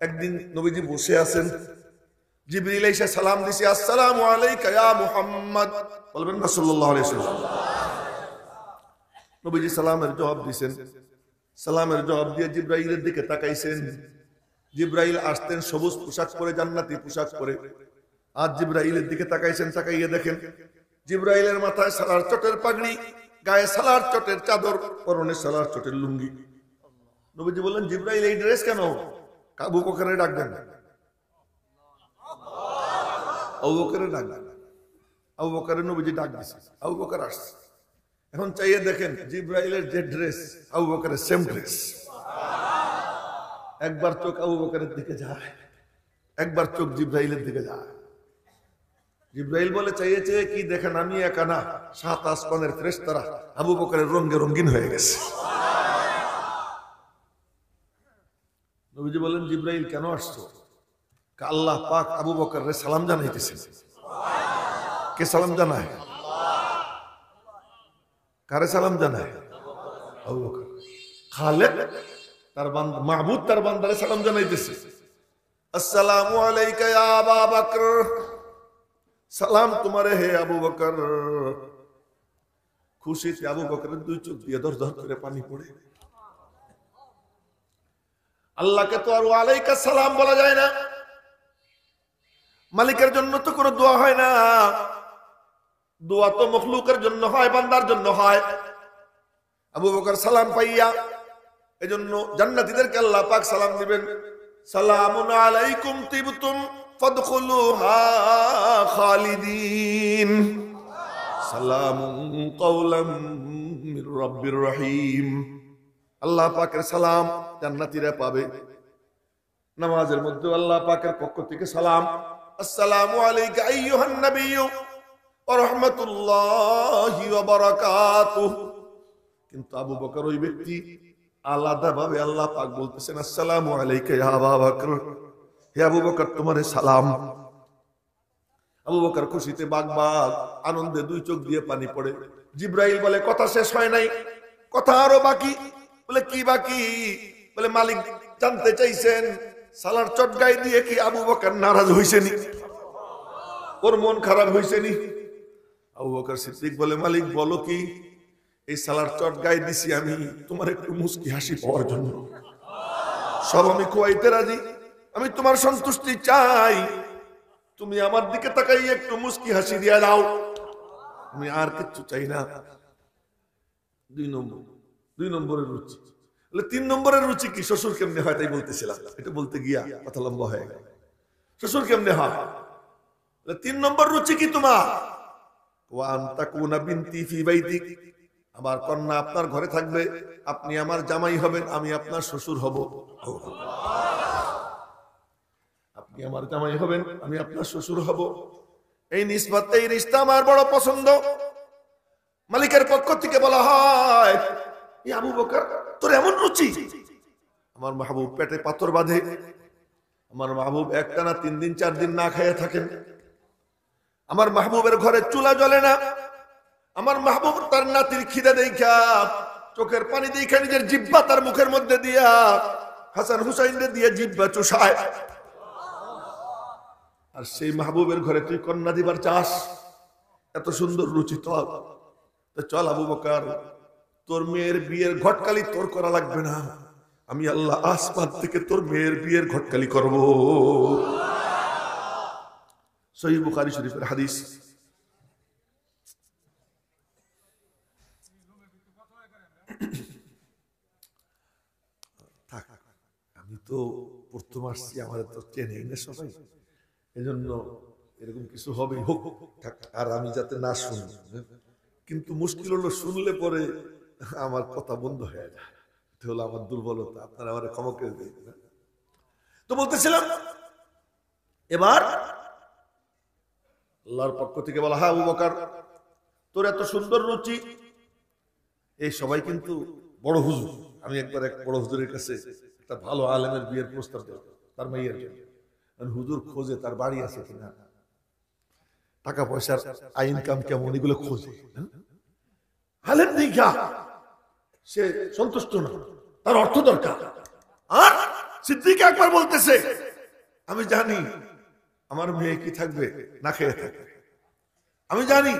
একদিন নবীজি বসে আছেন, জিবরিল এসে সালাম দিছে, আসসালামু আলাইকা ইয়া মুহাম্মদ, বলবেন না সাল্লাল্লাহু আলাইহি ওয়াসাল্লাম। নবীজি সালামের জবাব দিবেন, সালামের জবাব দিয়ে জিবরাইলের দিকে তাকাইছেন। জিবরাইল আসতেন সবুজ পোশাক পরে, জান্নাতি পোশাক পরে। আজ জিবরাইলের দিকে তাকাইছেন, তাকাইয়ে দেখেন জিবরাইলের মাথায় সালার চটের পাগড়ি, গায়ে সালার চটের চাদর, পরনে সালার চটের লুঙ্গি। নবীজি বললেন জিবরাইল এই ড্রেস কেন? আবু বকরের ডাক দেন, আবু বকরের ডাক দেন। আবু বকরের নবীজি ডাক দিয়েছে, আবু বকর আসছে। এখন চাইয়ে দেখেন জিবরাইলের যে ড্রেস, আবু বকরের সেম ড্রেস। একবার চোখ আবু বকরের দিকে যায়, একবার চোখ জিবরাইলের দিকে যায়। জিবরাইল বলে চাইয়ে চেয়ে কি দেখেন? আমি একা না, 7 আসমানের ফেরেশতারা আবু বকরের রঙে রঙিন হয়ে গেছে। নবীজি বলেন জিবরাইল কেন আসছো? আল্লাহ পাক আবু বকরের সালাম জানাইতেছেন। কে সালাম জানায়? কারে সালাম জানায়? আবু বকর। খালেক তার বান্দা, মাহবুব তার বান্দারে সালাম জানাইতেছে, আসসালামু আলাইকা ইয়া আবু বকর, সালাম তোমারে হে আবু বকর। খুশিতে আবু বকরের 2 চোখ দিয়ে দর দর করে পানি পড়ে। আল্লাহকে তো আর ওয়ালাইকা সালাম বলা যায় না, মালিকের জন্য তো কোনো দোয়া হয় না, দোয়া তো মখলুকের জন্য হয়, বান্দার জন্য হয়। আবু বকর সালাম পাইয়া এজন্য জান্নাতীদেরকে আল্লাহ পাক সালাম দিবেন, সালামুন আলাইকুম তিবতুম ফাদখুলুহা খালিদিন, সালামুন কাওলাম মির রাব্বির রহিম। আল্লাহ পাকের সালাম জান্নাতীরা পাবে। নামাজের মধ্যে আল্লাহ পাকের পক্ষ থেকে সালাম, আসসালামু আলাইকা আইয়ুহান নাবিয়্যু ওয়া রাহমাতুল্লাহি ওয়া বারাকাতুহু। কিন্তু আবু বকর ওই ব্যক্তি আলাদাভাবে আল্লাহ পাক বলতেছেন, আসসালামু আলাইকা ইয়া আবু বকর, হে আবু বকর তোমারে সালাম। আবু বকর খুশিতে বাগবাগ, আনন্দে দুই চোখ দিয়ে পানি পড়ে। জিব্রাইল বলে কথা শেষ হয় নাই, কথা আরো বাকি। বলে কি বাকি? বলে মালিক জানতে চাইছেন সালার চটগাই দিয়ে কি আবু বকর নারাজ হইছেনি, ওর মন খারাপ হইছেনি? আবু বকর সিদ্দিক বলে মালিক বলো কি? এই সালার চটগাই দিছি আমি তোমার একটু মুস্কি হাসি পাওয়ার জন্য, সব আমি খুয়াইতে রাজি, আমি তোমার সন্তুষ্টি চাই, তুমি আমার দিকে তাকাই একটু মুস্কি হাসি দিয়া দাও, আমি আর কিচ্ছু চাই না। দুই নম্বরের রুচি। 3 নম্বরের রুচি কি? শ্বশুর কেমনে হয় তাই বলতেছিলাম, এটা বলতে গিয়া কথা লম্বা হয়ে গেল। শ্বশুর কেমনে হয়? 3 নম্বর রুচি কি তোমার? ওয়া আনতাকুনা বিনতি ফি বাইতিক, আমার কন্যা আপনার ঘরে থাকবে, আপনি আমার জামাই হবেন, আমি আপনার শ্বশুর হব। আপনি আমার জামাই হবেন, আমি আপনার শ্বশুর হব। এই নিসবত, এই রিশতা আমার বড় পছন্দ। মালিকের পক্ষ থেকে বলা হয়, এই আবু বকর তোর এমন রুচি? আমার মাহবুব পেটে পাথর বাঁধে, আমার মাহবুব একটানা 3 দিন 4 দিন না খেয়ে থাকেন, আমার মাহবুবের ঘরে চুলা জ্বলে না, আমার মাহবুব তার নাতির খিদে দেখা চোখের পানি দেখা নিজের জিহ্বা তার মুখের মধ্যে দিয়া হাসান হুসাইনদের দিয়ে জিহ্বা চুষায়। আর সেই মাহবুবের ঘরে তুই কন্যা দিবার চাস? এত সুন্দর রুচি তোর, তো চল আবু বকর, তোর মেয়ের বিয়ের ঘটকালি তোর করা লাগবে না, আমি আল্লাহ আসমান থেকে তোর মেয়ের বিয়ের ঘটকালি করব। সহিহ বুখারী শরীফের হাদিস। আমি তো প্রথম আসছি, আমার তো চেনেই না সবাই, এজন্য এরকম কিছু হবে হোক, আর আমি যাতে না শুনি। কিন্তু মুশকিল হলো শুনলে পরে আমার কথা বন্ধ হয়ে যায়, এটা হলো আমার দুর্বলতা, আপনারা আমার ক্ষমা করে দিন। তো বলতেছিলাম, এবার আল্লাহর পক্ষ থেকে বলা, হ্যাঁ আবু বকর তোর এত সুন্দর রুচি। এই সবাই কিন্তু বড় হুজুর। আমি একবার এক বড় হুজুরের কাছে একটা ভালো আলেমের বিয়ের প্রস্তাব দেব তার মেয়ের জন্য। হুজুর খোঁজে তার বাড়ি আছে কিনা, টাকা পয়সার ইনকাম কেমন, এগুলো খোঁজে। আলেম দেখা সে সন্তুষ্ট না, তার অর্থ দরকার। আর সিদ্দিক একবার বলতেছে, আমি জানি আমার মেয়ে কি থাকবে, না খেয়ে থাকবে, আমি জানি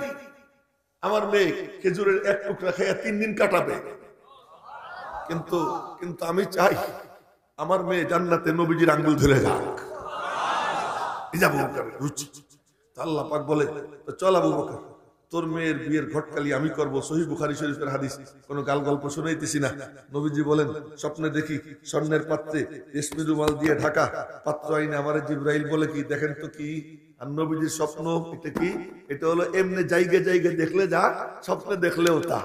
আমার মেয়ে খেজুরের এক টুকরা খেয়ে 3 দিন কাটাবে, কিন্তু কিন্তু আমি চাই আমার মেয়ে জান্নাতে নবীজির আঙ্গুল ধরে যাক। রুচি। আল্লাহ পাক বলে, চল আবু বকর তোর মেয়ের বিয়ের ঘটকালি আমি করব। সহিহ বুখারী শরীফের হাদিস, কোন গাল গল্প শুনাইতেছি না। নবীজি বলেন, স্বপ্নে দেখি স্বর্ণের পাত্রে রেশমি রুমাল দিয়ে ঢাকা পাত্র আইনে আমার জিবরাইল বলে কি দেখেন তো কি? আর নবীজির স্বপ্ন এটা কি? এটা হলো এমনি জায়গা জায়গা দেখলে যা, স্বপ্নে দেখলেও তা।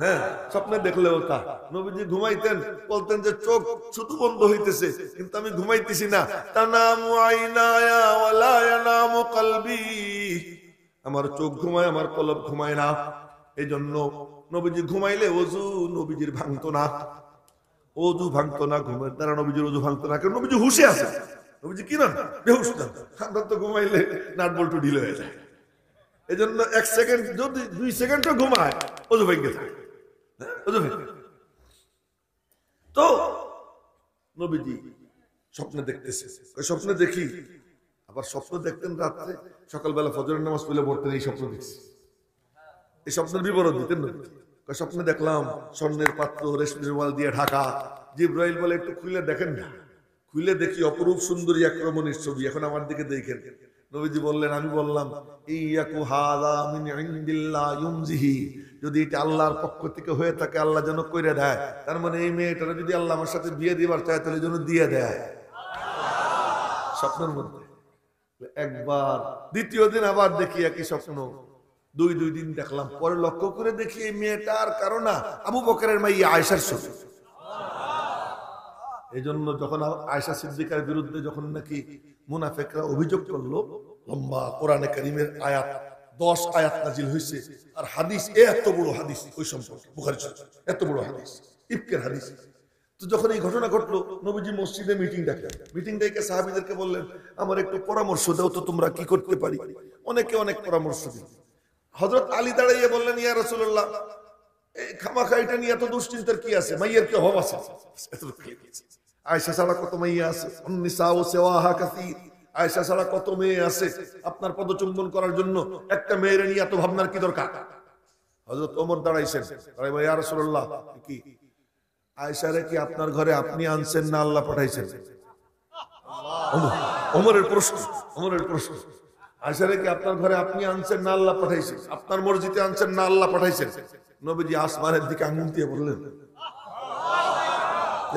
হ্যাঁ, স্বপ্নে দেখলেও তা। নবীজি ঘুমাইতেন, বলতেন যে চোখ শুধু বন্ধ হইতেছে কিন্তু আমি ঘুমাইতেছি না। তানামু আইনায়া ওয়ালা ইয়ানামু কলবি, আমার চোখ ঘুমায়, আমার কলব ঘুমায় না। এই জন্য নবীজি ঘুমাইলে ওযু নবীজির ভাঙতো না, ওযু ভাঙতো না, ঘুমের দ্বারা নবীজির ওযু ভাঙতো না, কারণ নবীজি হুশে আছে। নবীজি কি না বেহুশ না, আমরা তো ঘুমাইলে নাট বল্টু ঢিল হয়ে যায়। এই জন্য 1 সেকেন্ড যদি 2 সেকেন্ডও ঘুমায় ওযু ভেঙে থাকে, ওযু ভেঙে। তো নবীজি স্বপ্নে দেখতেছে, স্বপ্নে দেখি, আবার স্বপ্ন দেখতেন রাত্রে, সকালবেলা ফজরের নামাজ পড়লে পড়তেন এই স্বপ্ন দেখছি। এই স্বপ্নের বিবরণ দিতেন না। স্বপ্নে দেখলাম স্বর্ণের পাত্র রেশমি রুমাল দিয়ে ঢাকা। জিবরাইল বলে একটু খুলে দেখেন না। খুলে দেখি অপরূপ সুন্দরী এক রমণীর ছবি, এখন আমার দিকে দেখেন। নবীজি বললেন, আমি বললাম ইয়াকু হাযা মিন ইনদিল্লাহ ইউনজিহি, যদি এটা আল্লাহর পক্ষ থেকে হয়ে থাকে আল্লাহ যেন কইরা দেয়, তার মানে এই মেয়েটারা যদি আল্লাহ আমার সাথে বিয়ে দিবার চায় তাহলে যেন দিয়ে দেয় স্বপ্নের মধ্যে। একবার দ্বিতীয় দিন আবার দেখি একই স্বপ্ন, দুই দিন দেখলাম, পরে লক্ষ্য করে দেখি এই মেয়েটার কারণ আবু বকরের মাইয়া আয়েশার ছবি। এই জন্য যখন আয়েশা সিদ্দিকার বিরুদ্ধে যখন নাকি মুনাফিকরা অভিযোগ করলো, লম্বা কোরআনে কারীমের আয়াত 10 আয়াত নাজিল হয়েছে, আর হাদিস এত বড় হাদিস ওই সম্পর্কে, বুখারী শরীফ এত বড় হাদিস, ইফকের হাদিস। তো যখন এই ঘটনা ঘটলো, নবীজি মসজিদে মিটিং ডাকলেন। মিটিং ডেকে সাহাবীদেরকে বললেন, আমার একটু পরামর্শ দাও তো, তোমরা কি করতে পারি। অনেকে অনেক পরামর্শ দিল। হযরত আলী দাঁড়িয়ে বললেন, ইয়া রাসূলুল্লাহ, এই খামাখা এটা নিয়ে এত দুশ্চিন্তার কি আছে, মাইয়ের কি অভাব আছে? আয়েশা ছাড়া কত মাইয়া আছে, নিসাউ সিওয়াহা কাসীর, আয়েশা ছাড়া কত মেয়ে আছে, আপনার পদচুম্বন করার জন্য একটা মেয়ের নিয়ে এত ভাবনার কি দরকার? হযরত ওমর দাঁড়াইছেন, ইয়া রাসূলুল্লাহ, কি আয়েশারে কি আপনার ঘরে আপনি আনছেন না আল্লাহ পাঠাইছেন? ওমরের প্রশ্ন, আয়েশারে কি আপনার ঘরে আপনি আনছেন না আল্লাহ পাঠাইছেন? আপনার মসজিদে আনছেন না আল্লাহ পাঠাইছেন? নবীজি আসমানের দিকে আঙ্গুল দিয়ে বললেন,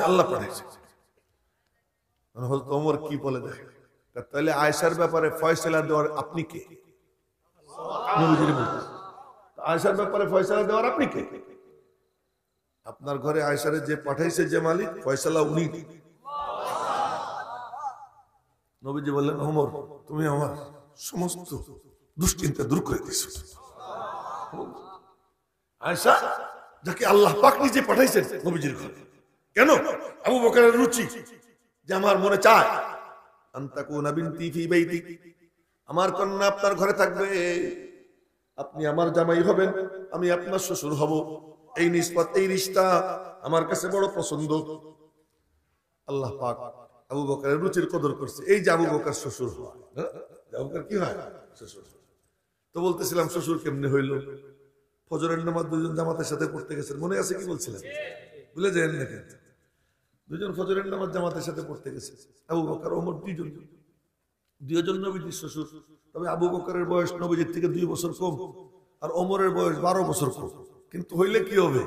আল্লাহ পাঠাইছেন। হযরত ওমর কি বলে দেখেন, তাহলে আয়েশার ব্যাপারে ফয়সালা দেওয়ার আপনি কে? নবীজির বলতেন, আয়েশার ব্যাপারে ফয়সালা দেওয়ার আপনি কে? আপনার ঘরে আয়েশারে যে পাঠাইছে যে মালিক, ফয়সালা উনি। নবীজি বললেন, ওমর তুমি আমার সমস্ত দুশ্চিন্তা দূর করে দিয়েছো। আয়েশা যাকে আল্লাহ পাক নিজে পাঠাইছেন নবীজির ঘরে, কেন? আবু বকরের রুচি যে আমার মনে চায় আনতাকুনা বিনতি ফি বাইতি, আমার কন্যা আপনার ঘরে থাকবে, আপনি আমার জামাই হবেন, আমি আপনার শ্বশুর হব। এই নিসবত, এই রিশতা আমার কাছে বড় পছন্দ। আল্লাহ পাক আবু বকরের রুচির কদর করছে। এই যে আবু বকর শ্বশুর হয়, আবু বকর কি হয়? শ্বশুর। তো বলতেছিলাম শ্বশুর কেমনে হইল? ফজরের নামাজ দুইজন জামাতের সাথে পড়তে গেছেন, মনে আছে কি বলছিলেন? ভুলে যান না কিন্তু, দুইজন ফজরের নামাজ জামাতের সাথে পড়তে গেছে, আবু বকর ওমর, দুইজন নবীজির শ্বশুর। তবে আবু বকরের বয়স নবীজির থেকে 2 বছর কম, আর ওমরের বয়স 12 বছর কম। কিন্তু হইলে কি হবে,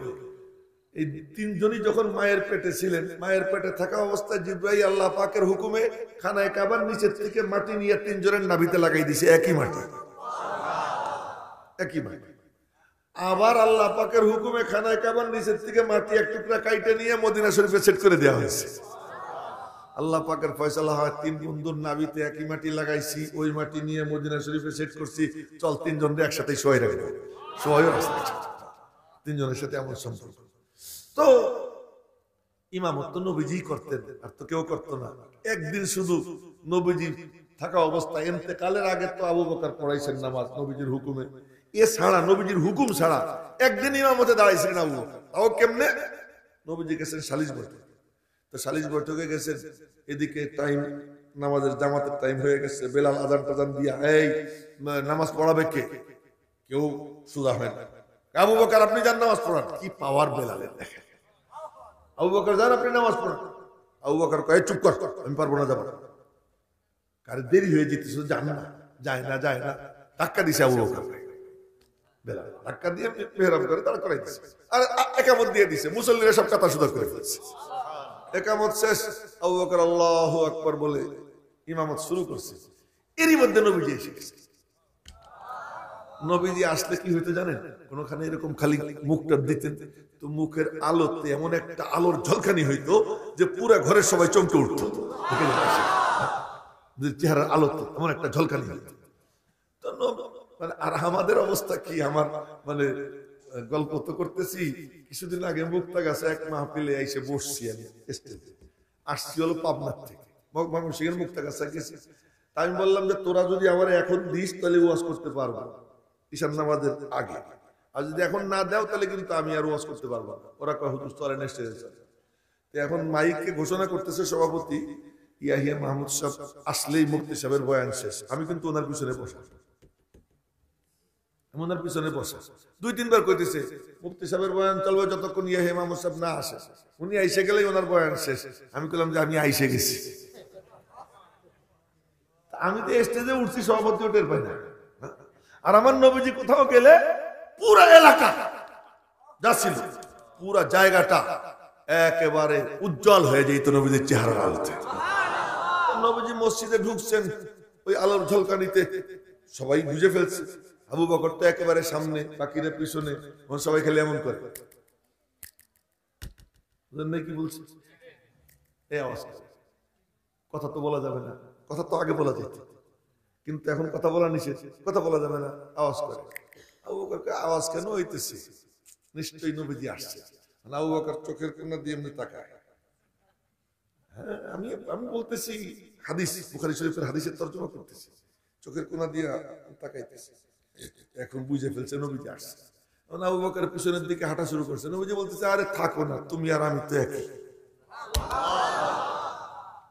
এই তিনজনই যখন মায়ের পেটে ছিলেন, মায়ের পেটে থাকা অবস্থায় জিবরাইল আল্লাহ পাকের হুকুমে খানায় কাবার নিচের থেকে মাটি নিয়ে তিনজনের নাভিতে লাগাই দিছে, একই মাটি। আবার আল্লাহ পাকের হুকুমে খানায় কাবার নিচের থেকে মাটি এক টুকরা কাইটে নিয়ে মদিনা শরীফে সেট করে দেওয়া হয়েছে। আল্লাহ পাকের ফয়সালা হয়, 3 বন্ধুর নাভিতে একই মাটি লাগাইছি, ওই মাটি নিয়ে মদিনা শরীফে সেট করছি, চল 3 জনকে একসাথে শোয়াই রাখবো। শোয়াইও রাখছে 3 জনের সাথে এমন সম্পর্ক। তো ইমামত তো নবীজি করতেন, আর তো কেউ করতো না। একদিন শুধু নবীজি থাকা অবস্থায়, ইন্তেকালের আগে তো আবু বকর পড়াইছেন নামাজ নবীজির হুকুমে, এছাড়া নবীজির হুকুম ছাড়া একদিন ইমামতে দাঁড়াইছেন আবু বকর। তাও কেমনে? নবীজি গেছেন সালিশ বৈঠক, তো সালিশ বৈঠকে গেছেন, এদিকে টাইম নামাজের জামাতের টাইম হয়ে গেছে, বেলাল আজান টাজান দিয়া এই নামাজ পড়াবে কে? কেউ সুদা হয় না। আবু বকর আপনি যান নামাজ পড়ান। কি পাওয়ার বেলালের দেখেন। আবু বকর যান, আপনি নামাজ পড়ান। আবু বকর কয় চুপ কর, আমি পারবো না, যাবো। কার দেরি হয়ে যেতেছে, যান না, যায় না, ধাক্কা দিছে আবু বকর। বেলাল ধাক্কা দিয়ে মেহরাব করে তারা করাই দিছে, আর একামত দিয়ে দিছে। মুসল্লিরা সব কথা সুদা করে ফেলছে। একামত শেষ, আবু বকর আল্লাহু আকবার বলে ইমামত শুরু করছে। এরই মধ্যে নবীজি এসে গেছে। নবীজি আসলে কি হইতো জানেন? কোনখানে এরকম খালি মুখটা দিতেন, তো মুখের আলোতে এমন একটা আলোর ঝলকানি হইতো যে পুরো ঘরের সবাই চমকে উঠতো। চেহারার আলোতে এমন একটা ঝলকানি হইতো। মানে আর আমাদের অবস্থা কি? আমার মানে গল্প তো করতেছি, কিছুদিন আগে মুক্তা গাছে এক মাহফিলে এসে বসছি, আমি আসছি হলো পাবনার থেকে, ময়মনসিংহের মুক্তা গাছে গেছি। আমি বললাম যে তোরা যদি আমার এখন দিস তাহলে ওয়াজ করতে পারবো ঈশান নামাজের আগে, আর যদি এখন না দাও তাহলে কিন্তু আমি আর ওয়াজ করতে পারবো না। ওরা কয় হুজুর চলে নেক্সট স্টেজে। এখন মাইককে ঘোষণা করতেছে সভাপতি ইয়াহিয়া মাহমুদ সাহেব আসলেই মুফতি সাহেবের বয়ান শেষ। আমি কিন্তু ওনার পিছনে বসা, ওনার পিছনে বসা 2-3 বার কইতেছে মুফতি সাহেবের বয়ান চলবে যতক্ষণ ইয়াহিয়া মাহমুদ সাহেব না আসে। উনি আইসে গেলেই ওনার বয়ান শেষ। আমি বললাম যে আমি আইসে গেছি। আমি তো স্টেজে উঠছি, সভাপতি টের পাই না। আর আমার নবীজি কোথাও গেলে পুরো এলাকা যা ছিল পুরা জায়গাটা একেবারে উজ্জ্বল হয়ে যেত নবীদের চেহারার আলোতে। নবীজি মসজিদে ঢুকছেন, ওই আলোর ঝলকানিতে সবাই বুঝে ফেলছে আবু বকর তো একেবারে সামনে, বাকিরা পিছনে, সবাই খেলে এমন করে কি বলছে, এই আওয়াজ, কথা তো বলা যাবে না, কথা তো আগে বলা যেত, কিন্তু এখন কথা বলা নিষেধ, কথা বলা যাবে না, আওয়াজ করে। আবু বকরকে আওয়াজ কেন হইতেছে, নিশ্চয়ই নবীজি আসছে। আবু বকর চোখের কোণা দিয়ে এমনি তাকায়। হ্যাঁ, আমি বলতেছি হাদিস, বুখারী শরীফের হাদিসের তরজমা করতেছি, চোখের কোণা দিয়ে তাকাইতেছে। এখন বুঝে ফেলছে নবীজি আসছে। আবু বকর পিছনের দিকে হাঁটা শুরু করছে। নবীজি বলতেছে, আরে থাকো না, তুমি আর আমি তো একই।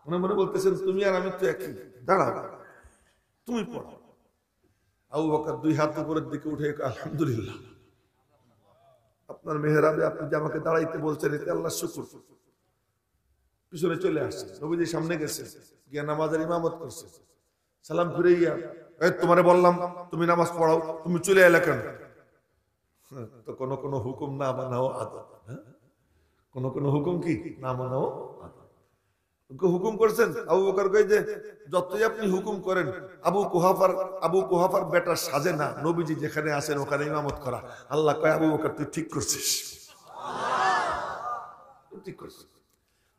মনে মনে বলতেছেন, তুমি আর আমি তো একই, দাঁড়াও, তুমি পড়ো। আবু বকর দুই হাত উপরের দিকে উঠে, আলহামদুলিল্লাহ, আপনার মেহরাবে আপনি যে আমাকে দাঁড়াইতে বলছেন, এতে আল্লাহ শুকর। পিছনে চলে আসছে, নবীজি সামনে গেছে, গিয়া নামাজের ইমামত করছে। সালাম ফিরে গিয়া, তোমারে বললাম তুমি নামাজ পড়াও, তুমি চলে এলে কেন? তো কোন কোন হুকুম না মানাও আদত, কোন কোন হুকুম কি না মানাও আদত। হুকুম করছেন আবু বকর কই যে, যতই আপনি হুকুম করেন, আবু কুহাফার বেটার সাজে না নবীজি যেখানে আছেন ওখানে ইমামত করা। আল্লাহ কয়, আবু বকর তুই ঠিক করছিস, ঠিক করছিস।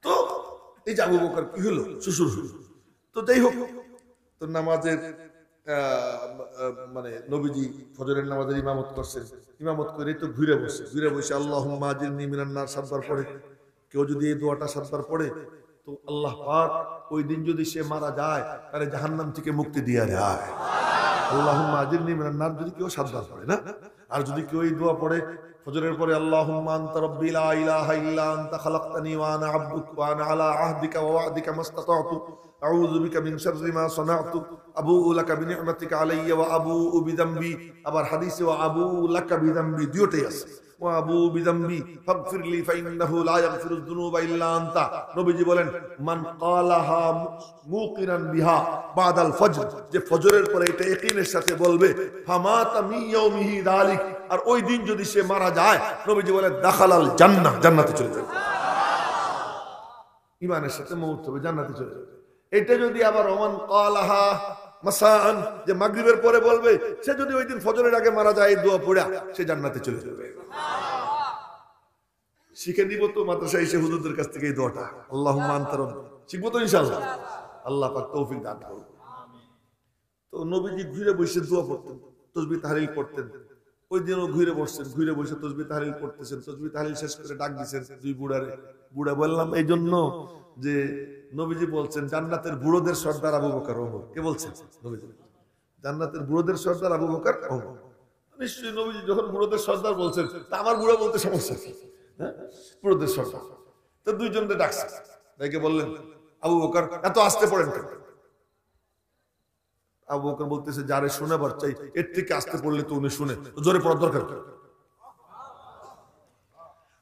তো এই যে আবু বকর কি হলো, শ্বশুর হলো। তো যাই হোক, তো নামাজের মানে নবীজি ফজরের নামাজের ইমামত করছেন। ইমামত করে তো ঘুরে বসে আল্লাহুম্মা আজিরনি মিনান নার সাতবার পড়ে। কেউ যদি এই দোয়াটা সাতবার পড়ে, তো আল্লাহ পাক ওই দিন যদি সে মারা যায়, তাহলে জাহান্নাম থেকে মুক্তি দিয়ে দেয়। আল্লাহুম্মা আজিরনি মিনান নার যদি কেউ সাতবার পড়ে না, আর যদি কেউ এই দোয়া পড়ে ফজরের পরে, আল্লাহুম্মা আনতা রাব্বি লা ইলাহা ইল্লা আনতা খালাকতানি ওয়া আনা আবদুকা ওয়া আনা আলা আহদিকা ওয়া ওয়া'দিকা মাসতাতা'তু আউযু বিকা মিন শাররি মা সানা'তু আবুউ লাকা বিনি'মাতিকা আলাইয়া ওয়া আবুউ বিযামবি। আবার হাদিসে ওয়া আবুউ লাকা বিযামবি দুটোই আছে, ওয়া আবুউ বিযামবি ফাগফিরলি ফাইন্নাহু লা ইয়াগফিরুয যুনুবা ইল্লা আনতা। নবীজি বলেন, মান ক্বালাহা মুকিনান বিহা বাদাল ফজর, যে ফজরের পরে এটা ইয়াকিনের সাথে বলবে, ফামাতা মিন ইয়াউমিহি যালিক, আর ওই দিন যদি সে মারা যায়, নবীজি বলেন দাখালাল জান্নাহ, জান্নাতে চলে যাবে। ঈমানের সাথে মওত হবে, জান্নাতে চলে যাবে। এটা যদি আবার ওমান ক্বালাহা মাসাআন, যে মাগরিবের পরে বলবে, সে যদি ওই দিন ফজরের আগে মারা যায়, এই দোয়া পড়া সে জান্নাতে চলে যাবে। শিখে নিব তো মাদ্রাসায় এসে হুজুরদের কাছ থেকে এই দোয়াটা, আল্লাহুম্মা আনতা রাব্বি, শিখবো তো ইনশাআল্লাহ। আল্লাহ পাক তৌফিক দান করুন। তো নবীজি ঘুরে বসে দোয়া পড়তেন, তাসবিহ তাহলিল পড়তেন। ওই দিনও ঘুরে বসে তাসবিহ তাহলিল পড়তেছেন। তাসবিহ তাহলিল শেষ করে ডাক দিয়েছেন দুই বুড়ারে। বুড়া বললাম এই জন্য যে নবীজি বলছেন জান্নাতের বুড়োদের সর্দার আবু বকর ওমর। কে বলছেন? নবীজি। জান্নাতের বুড়োদের সর্দার আবু বকর ওমর। নিশ্চয়ই নবীজি যখন বুড়োদের সর্দার বলছেন, তা আমার বুড়া বলতে সমস্যা কি? হ্যাঁ, বুড়োদের সর্দার। তো দুইজনকে ডাকছে, তাইকে বললেন, আবু বকর এত আস্তে পড়েন কেন? আবু বকর বলতেছে, যারে শোনাবার চাই এর থেকে আস্তে পড়লে তো উনি শুনে, জোরে পড়ার দরকার।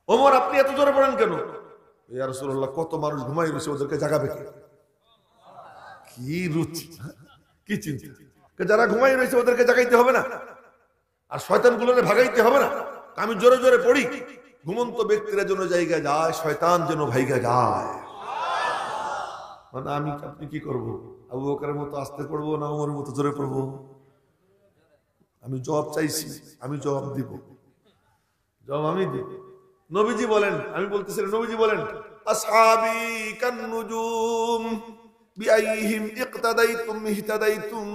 ওমর আপনি এত জোরে পড়েন কেন? ইয়া রাসূলুল্লাহ, কত মানুষ ঘুমাই রয়েছে, ওদেরকে জাগাবে কে? কি রুচি, কি চিন্তা! যারা ঘুমাই রয়েছে ওদেরকে জাগাইতে হবে না, আর শয়তানগুলোকে ভাগাইতে হবে না। আমি জোরে জোরে পড়ি, ঘুমন্ত ব্যক্তিরা যেন জায়গা যায়, শয়তান যেন ভাইগা যায়। মানে আমি আপনি কি করবো? আবু বকরের মতো আস্তে পড়বো না ওমরের মতো জোরে পড়বো? আমি জবাব চাইছি, আমি জবাব দিব, জবাব আমি দিব। নবীজি বলেন, আমি বলতেছিলাম, নবীজি বলেন, আসহাবি কান্নুজুম বিআইহিম ইকতাদাইতুম ইহতাদাইতুম।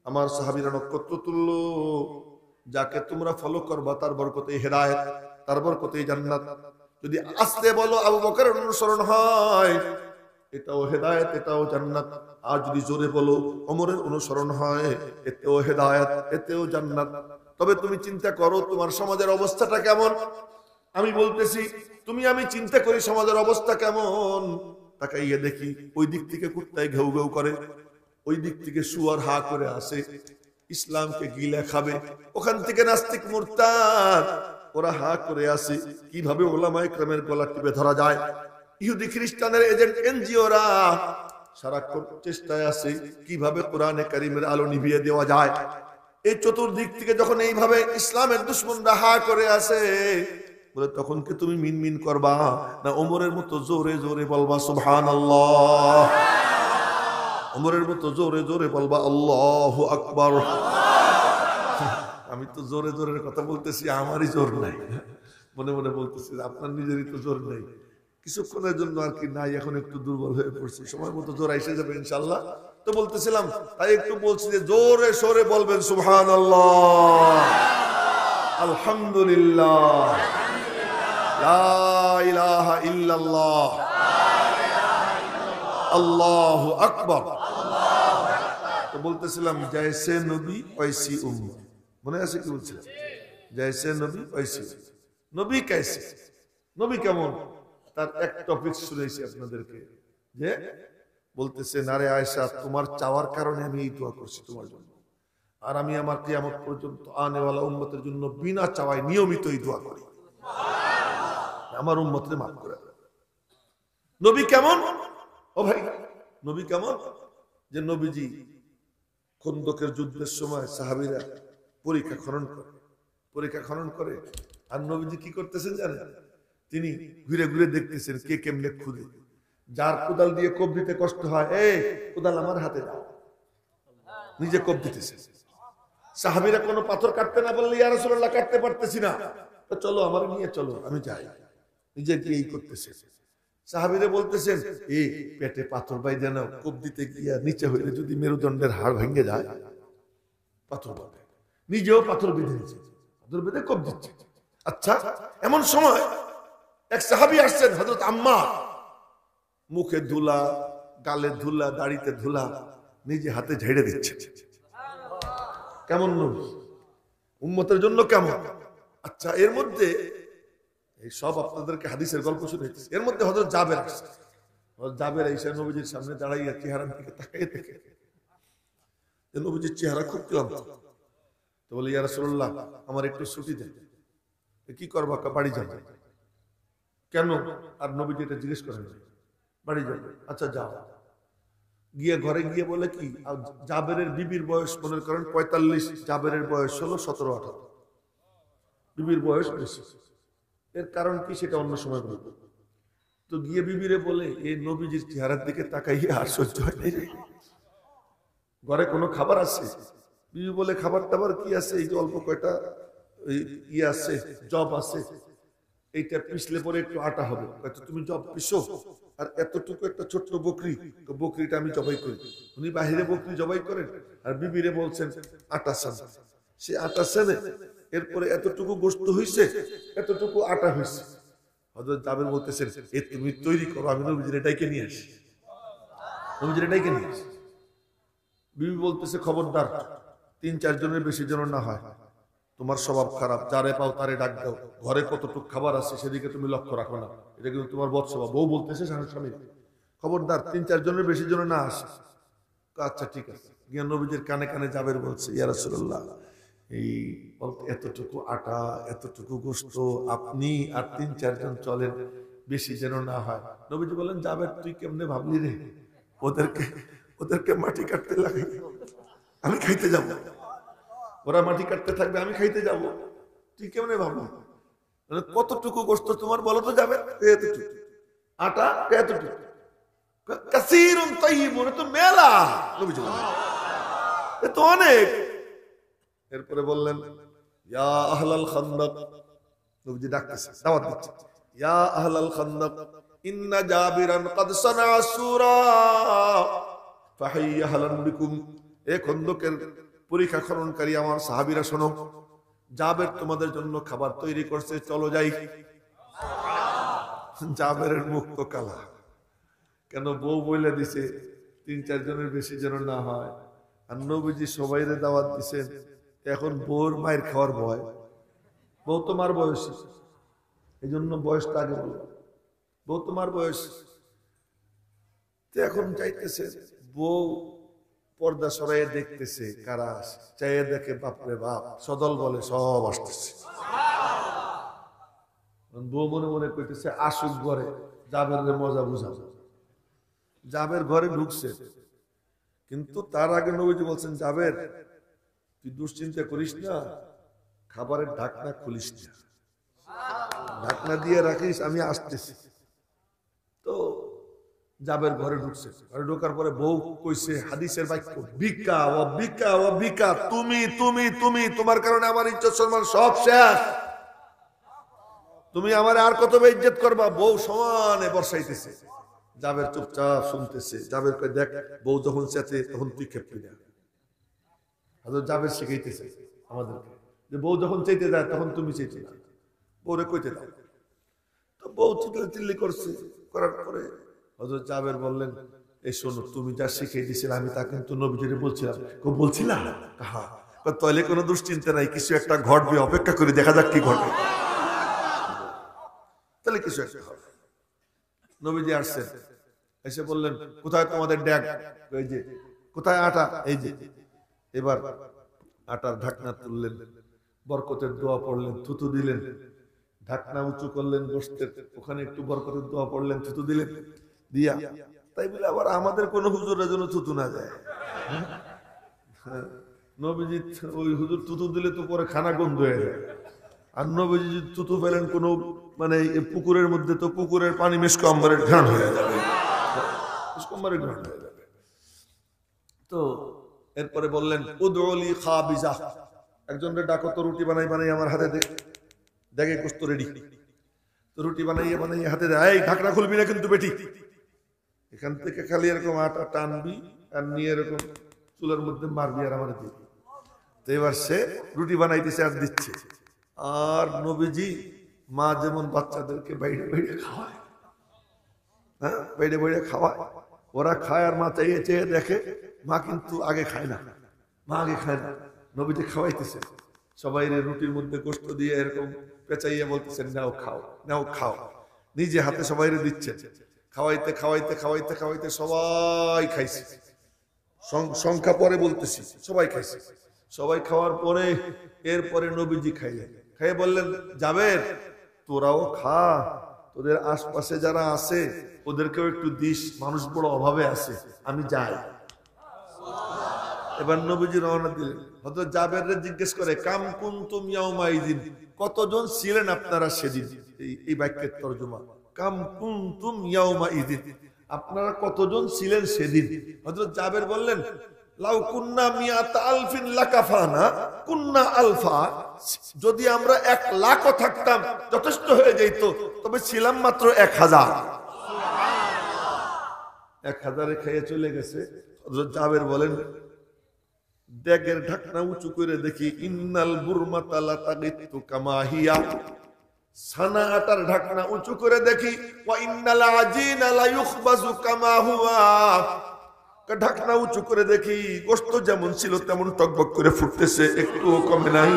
আমার সাহাবীরা নক্ষত্র তুল্য, যাকে তোমরা ফলো করবা তার বরকতে হেদায়েত, তার বরকতে জান্নাত। যদি আস্তে বলো আবু বকরের অনুসরণ হয়, এটাও হেদায়েত, এটাও জান্নাত। আর যদি জোরে বলো ওমরের অনুসরণ হয়, এতেও হেদায়েত, এতেও জান্নাত। তবে তুমি চিন্তা করো তোমার সমাজের অবস্থাটা কেমন। আমি বলতেছি, আমি চিন্তা করি সমাজের অবস্থা কেমন। তাকাইয়া দেখি ওই দিক থেকে কুত্তায় ঘেউ ঘেউ করে, ওই দিক থেকে শুয়ার হা করে আসে, ইসলামকে গিলে খাবে। ওখান থেকে নাস্তিক মুরতাদ ওরা হা করে আসে, কিভাবে ওলামায়ে কেরামের গলা টিপে ধরা যায়। ইহুদি খ্রিস্টানের এজেন্ট এনজিওরা সারাক্ষণ চেষ্টায় আছে কিভাবে কোরআনে কারীমের আলো নিভিয়ে দেওয়া যায়। এই চতুর্দিক থেকে যখন এইভাবে ইসলামের দুশমনরা হা করে আসে, বলে তখন কি তুমি মিনমিন করবা না ওমরের মতো জোরে জোরে বলবা সুবহানাল্লাহ? ওমরের মতো জোরে জোরে বলবা আল্লাহু আকবার? আমি তো জোরে জোরের কথা বলতেছি, আমারই জোর নাই। মনে মনে বলতেছি আপনার নিজেরই তো জোর নাই। কিছুক্ষণের জন্য আর কি নাই, এখন একটু দুর্বল হয়ে পড়ছি, সময় মতো জোর এসে যাবে ইনশাআল্লাহ। তো বলতেছিলাম, তাই একটু বলছি যে জোরে সোরে বলবেন সুবহানাল্লাহ, আলহামদুলিল্লাহ, লা ইলাহা ইল্লাল্লাহ, আল্লাহু আকবার। তো বলতেছিলাম জैसे নবী वैसी উম্মত, মনে আছে কি বলছিলাম? जैसे নবী वैसी নবী कैसे, নবী কেমন, তার এক টপিক শুনেছি আপনাদেরকে, যে বলতেছে নারে আয়েশা, তোমার চাওয়ার কারণে আমি এই দোয়া করছি তোমার জন্য, আর আমি আমার কিয়ামত পর্যন্ত আনেওয়ালা উম্মতের জন্য বিনা চাওয়ায় নিয়মিত এই দোয়া করি, আমার উম্মতকে মাফ করে। নবী কেমন? ও ভাই, নবী কেমন? যে নবীজি খন্দকের যুদ্ধের সময় সাহাবীরা পরীক্ষা খনন করে, আর নবীজি কি করতেছেন জানেন? তিনি ঘুরে ঘুরে দেখতেছেন কে কেমনে খুদে। যার কোদাল দিয়ে কোপ দিতে কষ্ট হয়, এই কোদাল আমার হাতে দাও, নিজে কোপ দিতেছে। সাহাবীরা কোনো পাথর কাটতে না বললে, ইয়া রাসূলুল্লাহ কাটতে পারতেছি না, তো চলো আমার নিয়ে চলো, আমি যাই, নিজে গিয়েই করতেছে। সাহাবীরা বলতেছেন, এই পেটে পাথর বাইধে নাও, কোপ দিতে গিয়া নিচে হইলে যদি মেরুদণ্ডের হাড় ভেঙে যায়, পাথর বাঁধে, নিজেও পাথর বেঁধে নিচ্ছে, পাথর বেঁধে কোপ দিচ্ছে। আচ্ছা, এমন সময় এক সাহাবী আসছেন, হযরত আম্মার, মুখে ধুলা, গালে ধুলা, দাড়িতে ধুলা, নিজে হাতে ঝেড়ে দিচ্ছে। কেমন নবী, উম্মতের জন্য কেমন? আচ্ছা, এর মধ্যে এই সব আপনাদেরকে হাদিসের গল্প শুনেছি, এর মধ্যে হযরত জাবের আসছে। হযরত জাবের ঈসা নবীজির সামনে দাঁড়াইয়া চেহারার দিকে তাকিয়ে দেখে যে নবীজির চেহারা খুব ক্লান্ত। তো বলে, ইয়া রাসূলুল্লাহ আমার একটু ছুটি দেন। কি করবা? বাড়ি যাবে। কেন? আর নবীজি এটা জিজ্ঞেস করেন, বাড়ি যাবে। আচ্ছা যাও। গিয়ে ঘরে গিয়ে বলে কি, জাবেরের বিবির বয়স মনে করেন 45, জাবেরের বয়স হলো 17, 18, বিবির বয়স বেশি। এর কারণ কি সেটা অন্য সময় বলবো। তো গিয়ে বিবিরে বলে, এই নবীজির চেহারার দিকে তাকাইয়ে আর সহ্য হয় নাই, ঘরে কোনো খাবার আছে? বিবি বলে, খাবার টাবার কি আছে, এই যে অল্প কয়টা ইয়ে আছে, জব আছে, এইটা পিছলে পরে একটু আটা হবে। তুমি জব পিসো, আর এতটুকু একটা ছোট্ট বকরি, বকরিটা আমি জবাই করি। উনি বাহিরে বকরি জবাই করেন, আর বিবিরে বলছেন আটা সান। সে আটা সানে, এরপরে এতটুকু গোশত হইছে, এতটুকু আটা হইছে। হযরত জাবের বলতেছেন, এ তুমি তৈরি করো, আমি নবীজির এটাইকে নিয়ে আসি, নবীজির এটাইকে নিয়ে আসি। বিবি বলতেছে, খবরদার 3-4 জনের বেশি যেন না হয়, তোমার স্বভাব খারাপ, যারে পাও তারে ডাক দাও, ঘরে কতটুকু খাবার আছে সেদিকে তুমি লক্ষ্য রাখো না, এটা কিন্তু তোমার বদ স্বভাব। বউ বলতেছে স্বামী, খবরদার 3-4 জনের বেশি যেন না আসে। আচ্ছা ঠিক আছে। গিয়ে নবীজির কানে কানে জাবের বলছে, ইয়া রাসূলুল্লাহ এই এতটুকু আটা, এতটুকু গোশত, আপনি আর 3-4 জন চলেন, বেশি যেন না হয়। নবীজি বলেন, জাবের তুই কেমনে ভাবলি রে, ওদেরকে মাটি কাটতে লাগে, আমি খাইতে যাব, ওরা মাটি কাটতে থাকবে, আমি খাইতে যাব, তুই কেমনে ভাবলি? কতটুকু গোশত তোমার বলো তো যাবে? এতটুকু আটা, এতটুকু কাসীরুন তাইয়্যিবুন, তো মেলা, নবীজি বলেন এ তো অনেক। এরপরে বললেন, ইয়া আহলাল খান্দক, নবীজি ডাকতেছে, দাওয়াত দিচ্ছে, ইয়া আহলাল খান্দক ইন্না জাবিরান ক্বাদ সানা সূরা ফাহাইয়া হালান বিকুম। এ খন্দকের পরীক্ষা খননকারী আমার সাহাবীরা শোনো, জাবের তোমাদের জন্য খাবার তৈরি করছে, চলো যাই। জাবেরের মুখ তো কালা, কেন? বউ বলে দিছে 3-4 জনের বেশি যেন না হয়, আর নবীজি সবাইরে দাওয়াত দিছেন। এখন বউর মায়ের খাওয়ার ভয়, বউ তোমার বয়স, এই জন্য বয়সটা আগে বলল, বউ তোমার বয়স। এখন চাইতেছে, বউ পর্দা সরাইয়ে দেখতেছে কারা আসে, চাইয়ে দেখে বাপরে বাপ, সদল বলে সব আসতেছে। বউ মনে মনে করতেছে, আসুক ঘরে, জাবের মজা বুঝাবো। জাবের ঘরে ঢুকছে, কিন্তু তার আগে নবীজি বলছেন, জাবের তুই দুশ্চিন্তা করিস না, খাবারের ঢাকনা খুলিস না, ঢাকনা দিয়ে রাখিস, আমি আসতেছি। তো জাবের ঘরে ঢুকছে, ঘরে ঢোকার পরে বউ কইছে হাদিসের বাক্য, বিকা ও বিকা ও বিকা, তুমি তুমি তুমি, তোমার কারণে আমার ইজ্জত সম্মান সব শেষ, তুমি আমার আর কত বেইজ্জত করবা। বউ সমানে বর্ষাইতেছে, জাবের চুপচাপ শুনতেছে। জাবের কই, দেখ বউ যখন চেঁচে তখন তুই খেপবি না। হযরত জাবের শিখাইতেছে আমাদেরকে যে বউ যখন চাইতে যায় তখন তুমি চাইতে না, বউরে কইতে দাও। তো বউ চিল্লি করছে, করার পরে হযরত জাবের বললেন, এই শোনো, তুমি যা শিখিয়ে দিয়েছিলে আমি তা কিন্তু নবীজিরে বলছিলাম। বলছিলাম হ্যাঁ, তাহলে কোনো দুশ্চিন্তা নাই, কিছু একটা ঘটবে, অপেক্ষা করে দেখা যাক কি ঘটবে, তাহলে কিছু একটা হবে। নবীজি আসছেন, এসে বললেন, কোথায় তোমাদের ড্যাগ? এই যে। কোথায় আটা? এই যে। এবার আটার ঢাকনা তুললেন, বরকতের দোয়া পড়লেন, থুতু দিলেন, ঢাকনা উঁচু করলেন, গোশতের ওখানে একটু বরকতের দোয়া পড়লেন, থুতু দিলেন, দিয়া তাই বলে আবার আমাদের কোন হুজুরের জন্য থুতু না যায়। নবীজি ওই হুজুর থুতু দিলে তো পরে খানা গন্ধ হয়ে যায়, আর নবীজি যদি থুতু ফেলেন কোনো মানে পুকুরের মধ্যে, তো পুকুরের পানি মিসকম্বরের ঘ্রাণ হয়ে যাবে, মিসকম্বরের ঘ্রাণ হয়ে যাবে। তো এরপরে বললেন, উদউলি খাবিজা, একজনকে ডাকো তো রুটি বানাই বানাই আমার হাতে দেখে গোশত রেডি। তো রুটি বানাইয়ে বানাইয়ে হাতে দেয়, এই ঢাকনা খুলবি না কিন্তু বেটি, এখান থেকে খালি এরকম আটা টানবি আর নিয়ে এরকম চুলের মধ্যে মারবি আর আমার দিবি। তো এবার সে রুটি বানাইতেছে আর দিচ্ছে। আর নবীজি মা যেমন বাচ্চাদেরকে বাইরে বাইরে খাওয়ায়, হ্যাঁ বাইরে বাইরে খাওয়ায়, ওরা খায় আর মা চাইয়ে চেয়ে দেখে, মা কিন্তু আগে খায় না, মা আগে খায় না, নবীজি খাওয়াইতেছে সবাই রুটির মধ্যে গোশত দিয়ে এরকম পেঁচাইয়া বলতেছেন, নাও খাও নাও খাও, নিজে হাতে সবাই দিচ্ছে। খাওয়াইতে খাওয়াইতে খাওয়াইতে খাওয়াইতে সবাই খাইছে, সংখ্যা পরে বলতেছি, সবাই খাইছে। সবাই খাওয়ার পরে এরপরে নবীজি খাইলেন, খাইয়ে বললেন, জাবের তোরাও খা, তোদের আশপাশে যারা আছে ওদেরকেও একটু দিস, মানুষ বড় অভাবে আছে, আমি যাই। এবার নবীজি রওনা দিলেন। হযরত জাবেরকে জিজ্ঞেস করে, কাম কুনতুম ইয়াউমাইদিন, কতজন ছিলেন আপনারা সেদিন? এই বাক্যের তরজমা, কাম কুনতুম ইয়াউমাইদিন, আপনারা কতজন ছিলেন সেদিন? হযরত জাবের বললেন, লাউ কুন্না মিয়াত আলফিন লাকাফানা কুন্না আলফা, যদি আমরা 1,00,000 থাকতাম যথেষ্ট হয়ে যেত, তবে ছিলাম মাত্র 1,000। 1,000 খেয়ে চলে গেছে। হযরত জাবের বলেন, ডেগের ঢাকনা উঁচু করে দেখি, ইন্নাল বুরমাতা লাতাগিতু কামা হিয়া, সানা আটার ঢাকনা উঁচু করে দেখি, ওয়া ইন্নাল আজিনা লা ইউখবাজু কামা হুয়া, ঢাকনা উঁচু করে দেখি গোশত যেমন ছিল তেমন টকবক করে ফুটতেছে, একটুও কমে নাই।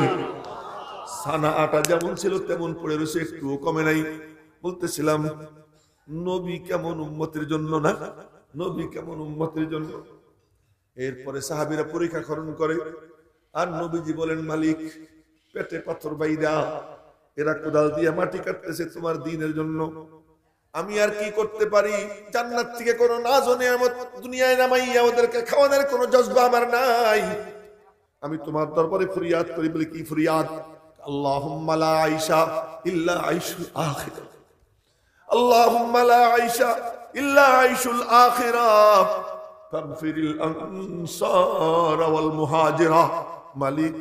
সানা আটা যেমন ছিল তেমন পড়ে রয়েছে, একটুও কমে নাই। বলতেছিলাম, নবী কেমন উম্মতের জন্য না, নবী কেমন উম্মতের জন্য। এরপরে সাহাবীরা পরীক্ষা খরণ করে, আর নবীজি বলেন, মালিক পেটে পাথর বাইদা এরা কোদাল দিয়ে মাটি কাটতেছে তোমার দ্বীনের জন্য, আমি আর কি করতে পারি? জান্নাত থেকে কোন নাজ নিয়ামত দুনিয়ায় নামাইয়া ওদেরকে খাওয়ানোর কোন জজবা আমার নাই। আমি তোমার দরবারে ফরিয়াদ করি। বলি, কি ফরিয়াদ? আল্লাহুম্মা লা আইশা ইল্লা আইশুল আখিরাহ, আল্লাহুম্মা লা আইশা ইল্লা আইশুল আখিরাহ, ফাগফিরিল আনসার ওয়াল মুহাজিরা। মালিক,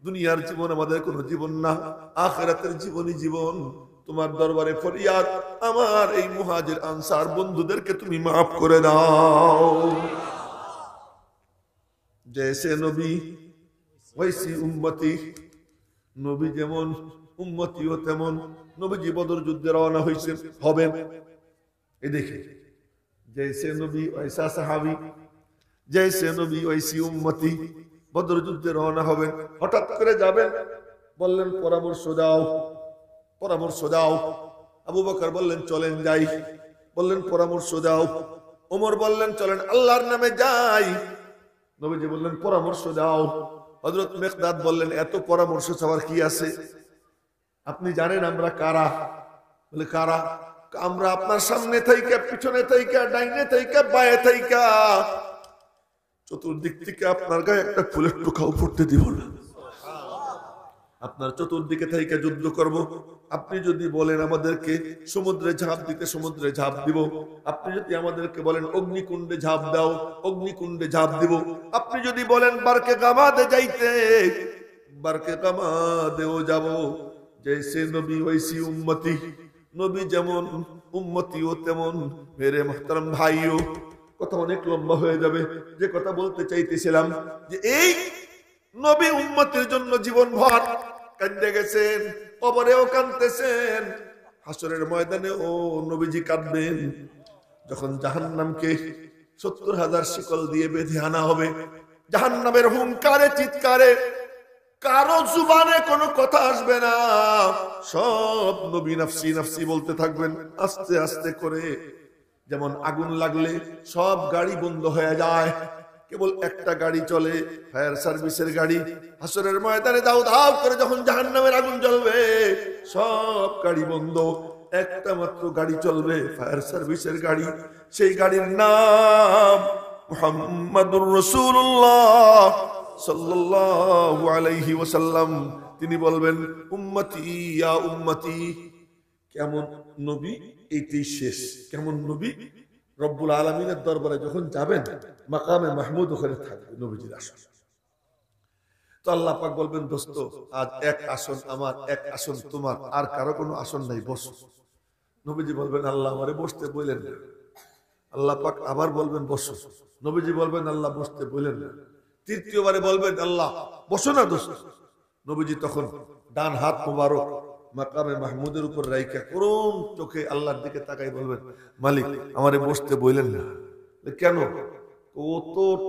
দুনিয়ার জীবন আমাদের কোনো জীবন না, আখিরাতের জীবনই জীবন। তোমার দরবারে ফরিয়াদ, আমার এই মুহাজির আনসার বন্ধুদেরকে তুমি মাফ করে দাও। জैसे নবী वैसी উম্মতি, নবী যেমন উম্মতিও তেমন। নবীজি বদর যুদ্ধে রওনা হয়েছেন, হবেন। এই দেখে, जैसे নবী वैसा সাহাবী, जैसे নবী वैसी উম্মতি। বদর যুদ্ধে রওনা হবেন, হঠাৎ করে যাবেন, বললেন পরামর্শ দাও, পরামর্শ দাও। আবু বকর বললেন, চলেন যাই। বললেন, পরামর্শ দাও। ওমর বললেন, চলেন আল্লাহর নামে যাই। নবীজি বললেন, পরামর্শ দাও। হযরত মিকদাদ বললেন, এত পরামর্শ চাওয়ার কি আছে? আপনি জানেন আমরা কারা? বলে, কারা? আমরা আপনার সামনে থাইকা, পিছনে থাইকা, ডাইনে থাইকা, বায়ে থাইকা, চতুর্দিক থেকে আপনার গায়ে একটা ফুলের টোকাও পড়তে দিব না। আপনার চতুর্দিকে থেকে যুদ্ধ করব। আপনি যদি বলেন আমাদেরকে সমুদ্রে ঝাঁপ দিতে, সমুদ্রে ঝাঁপ দিব। আপনি যদি আমাদেরকে বলেন অগ্নিকুণ্ডে ঝাঁপ দাও, অগ্নিকুণ্ডে ঝাঁপ দিব। আপনি যদি বলেন বারকে গামাদে যাইতে, বারকে গামাদেও যাব। জৈসে নবী ওইসি উম্মতি, নবী যেমন উম্মতিও তেমন। মেরে মুহতারাম ভাইও, কথা অনেক লম্বা হয়ে যাবে। যে কথা বলতে চাইতেছিলাম যে এই নবী উম্মতের জন্য জীবন ভর কাঁদতে গেছেন, কবরেও কাঁদতেছেন, হাসরের ময়দানেও নবীজি কাঁদবেন। যখন জাহান্নামকে 70,000 শিকল দিয়ে বেঁধে আনা হবে, জাহান্নামের হুঙ্কারে চিৎকারে কারো জুবানে কোনো কথা আসবে না, সব নবী নফসি নফসি বলতে থাকবেন আস্তে আস্তে করে। যেমন আগুন লাগলে সব গাড়ি বন্ধ হয়ে যায়, কেবল একটা গাড়ি চলে, ফায়ার সার্ভিসের গাড়ি। হাসরের ময়দানে দাও দাও করে যখন জাহান্নামের আগুন জ্বলবে, সব গাড়ি বন্ধ, একটা মাত্র গাড়ি চলবে, ফায়ার সার্ভিসের গাড়ি। সেই গাড়ির নাম মুহাম্মাদুর রাসূলুল্লাহ সাল্লাল্লাহু আলাইহি ওয়াসাল্লাম। তিনি বলবেন উম্মতি ইয়া উম্মতি। কেমন নবী, এইটাই শেষ। কেমন নবী, রব্বুল আলামিনের দরবারে যখন যাবেন, মাকামে মাহমুদ ওখানে থাকবে নবীজির আসন। তো আল্লাহ পাক বলবেন দোস্ত, আজ এক আসন আমার, এক আসন তোমার, আর কারো কোনো আসন নাই, বসো। নবীজি বলবেন আল্লাহ আমারে বসতে বললেন না। আল্লাহ পাক আবার বলবেন বসো। নবীজি বলবেন আল্লাহ বসতে বললেন না। তৃতীয়বারে বলবেন আল্লাহ বসো না দোস্ত। নবীজি তখন ডান হাত মোবারক মাকামে মাহমুদের উপর রাইখা করুণ চোখে আল্লাহর দিকে তাকাই বলবেন মালিক আমারে বসতে বললেন না। কেন? ও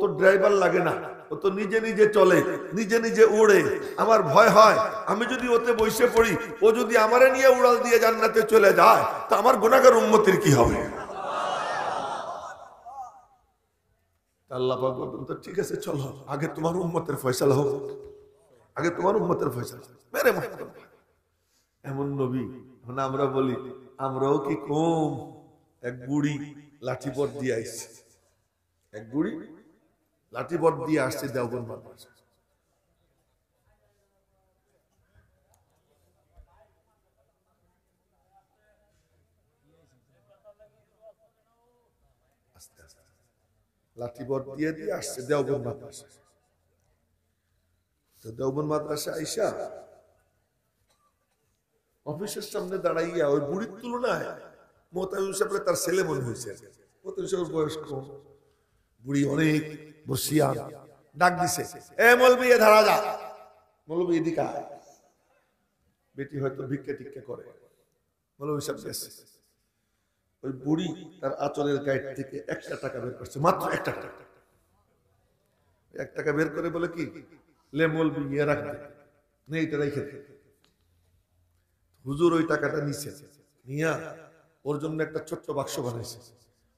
তো ড্রাইভার লাগে না, ও তো নিজে নিজে চলে, নিজে নিজে উড়ে। আমার ভয় হয় আমি যদি ওতে বসে পড়ি, ও যদি আমারে নিয়ে উড়াল দিয়ে জান্নাতে চলে যায়, তা আমার গুনাহগার উম্মতের কি হবে? আল্লাহ পাক বলবেন তো ঠিক আছে চলো, আগে তোমার উম্মতের ফয়সালা হোক, আগে তোমার উম্মতের ফয়সালা। মেরে মুহতারাম এমন নবী। এখন আমরা বলি আমরাও কি কম? এক বুড়ি লাঠি বট দিয়ে আসছে, এক বুড়ি লাঠি বট দিয়ে আসছে দেওবন্দ মাদ্রাসা। আস্তে আস্তে লাঠি বট দিয়ে দিয়ে আসছে দেওবন্দ মাদ্রাসা। তো দেওবন্দ মাদ্রাসা আইসা অফিসের সামনে দাঁড়াইয়া ওই বুড়ির তুলনায় মোতামিম সাহেবের তার ছেলে মনে হয়েছে। মোতামিম সাহেবের বয়স কম, বুড়ি অনেক বসিয়া ডাক দিছে, এ মৌলবি এ ধারা যা, মৌলবি এদিকে আয়। বেটি হয়তো ভিক্ষা টিক্ষা করে, মৌলবি সাহেব গেছে। ওই বুড়ি তার আঁচলের গায়ের থেকে 1 টাকা বের করছে, মাত্র 1 টাকা। 1 টাকা বের করে বলে কি, লে মৌলবি নিয়ে রাখবে, নেই এটা রেখে দে। হুজুর ওই টাকাটা নিছে, নিয়া ওর জন্য একটা ছোট্ট বাক্স বানাইছে।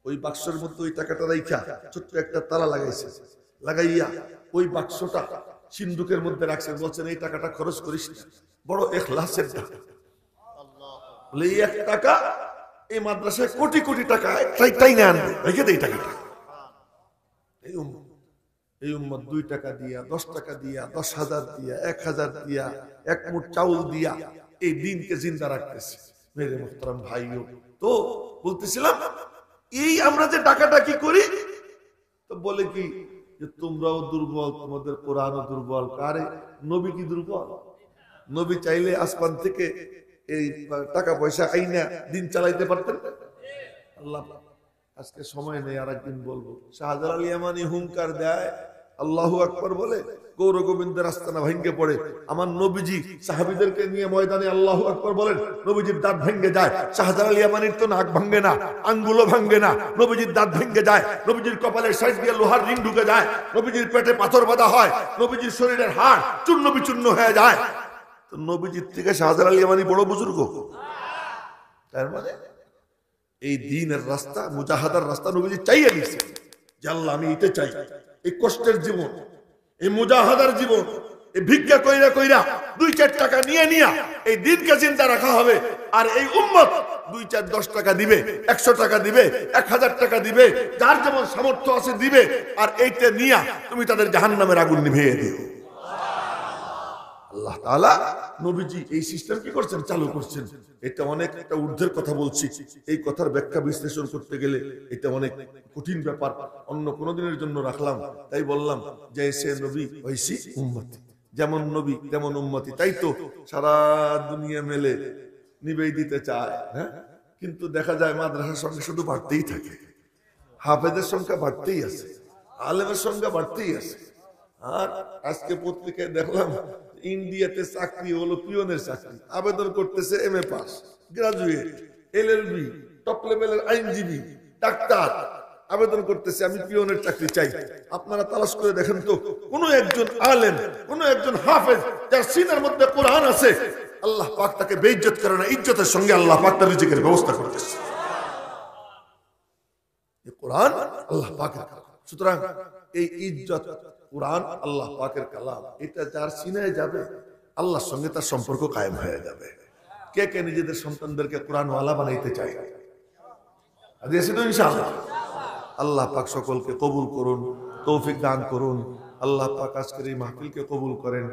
ওই বাক্সের মধ্যে ওই টাকাটা রাইখা ছোট্ট একটা তালা লাগাইছে, লাগাইয়া ওই বাক্সটা সিন্ধুকের মধ্যে রাখছেন। বলছেন এই টাকাটা খরচ করিস না, বড় ইখলাসের টাকা। বলে এই 1 টাকা এই মাদ্রাসায় কোটি কোটি টাকা তাই না আনবে, রেখে দে এই টাকাটা। এই উম্মত 2 টাকা দিয়া, 10 টাকা দিয়া, 10,000 দিয়া, 1,000 দিয়া, 1 মুঠ চাউল দিয়া এই দিনকে জিন্দা রাখতেছে। মেরে মুহতারাম ভাইও, তো বলতেছিলাম এই আমরা যে টাকাটা কি করি, তো বলে কি যে তোমরাও দুর্বল, তোমাদের কোরআনও দুর্বল। কারে? নবী কি দুর্বল? নবী চাইলে আসমান থেকে এই টাকা পয়সা আইনা দিন চালাইতে পারতেন। আল্লাহ আজকে সময় নেই, আর একদিন বলবো। শাহজালাল আল ইয়ামানি হুঙ্কার দেয়, আল্লাহু আকবার বলে, গৌর গোবিন্দের আস্তানা ভেঙে পড়ে। আমার নবীজি সাহাবীদেরকে নিয়ে ময়দানে আল্লাহু আকবার বলেন, নবীজির দাঁত ভেঙে যায়। শাহজালাল আল ইয়ামানির তো নাক ভাঙে না, আঙ্গুলও ভাঙে না, নবীজির দাঁত ভেঙে যায়। নবীজির কপালের সাইড দিয়ে লোহার রিং ঢুকে যায়, নবীজির পেটে পাথর বাঁধা হয়, নবীজির শরীরের হাড় চূর্ণ বিচূর্ণ হয়ে যায়। তো নবীজির থেকে শাহজালাল আল ইয়ামানি বড় বুজুর্গ? তার মানে এই দ্বীনের রাস্তা, মুজাহাদার রাস্তা নবীজি চাইয়ে নিয়েছে যে আল্লাহ আমি এটা চাই। এই কষ্টের জীবন, এই মুজাহাদার জীবন, এই ভিক্ষা কইরা কইরা 2-4 টাকা নিয়ে নিয়া এই দিনকে জিন্দা রাখা হবে। আর এই উম্মত 2-4-10 টাকা দিবে, 100 টাকা দিবে, 1000 টাকা দিবে, যার যেমন সামর্থ্য আছে দিবে। আর এইটা নিয়া তুমি তাদের জাহান্নামের আগুন নিভিয়ে দিও। আল্লাহ তাআলা নবীজি এই সিস্টেম কি করছেন, চালু করছেন। এটা অনেক একটা ঊর্ধ্বের কথা বলছি, এই কথার ব্যাখ্যা বিশ্লেষণ করতে গেলে এটা অনেক কঠিন ব্যাপার, অন্য কোনো দিনের জন্য রাখলাম। তাই বললাম যে সে নবী হইছি উম্মতি, যেমন নবী তেমন উম্মতি। তাই তো সারা দুনিয়া মেলে নিবেই দিতে চায়, হ্যাঁ, কিন্তু দেখা যায় মাদ্রাসার সঙ্গে শুধু বাড়তেই থাকে, হাফেজের সংখ্যা বাড়তেই আছে, আলেমের সংখ্যা বাড়তেই আছে। আর আজকে পত্রিকায় দেখলাম ইন্ডিয়াতে চাকরি হলো পিয়নের চাকরি, আবেদন করতেছে MA pass, graduate, LLB, top লেভেলের আইনজীবী, ডাক্তার আবেদন করতেছে আমি পিয়নের চাকরি চাই। আপনারা তালাশ করে দেখেন তো কোন একজন আলেম, কোন একজন হাফেজ যার সিনার মধ্যে কোরআন আছে, আল্লাহ পাক তাকে বেইজ্জত করে না, ইজ্জতের সঙ্গে আল্লাহ পাক তার রিজিকের ব্যবস্থা করতেছে। কোরআন আল্লাহ পাকের কালাম, সুতরাং এই ইজ্জত কোরআন আল্লাহ পাকের কালাম, এটা যার সিনায় যাবে আল্লাহর সঙ্গে তার সম্পর্ক কায়েম হয়ে যাবে। কে কে নিজেদের সন্তানদেরকে কোরআনওয়ালা বানাইতে চায়? আদিয়াছি তো ইনশাআল্লাহ। আল্লাহ পাক সকলকে কবুল করুন, তৌফিক দান করুন। আল্লাহ পাক আজকের এই মাহফিলকে কবুল করেন।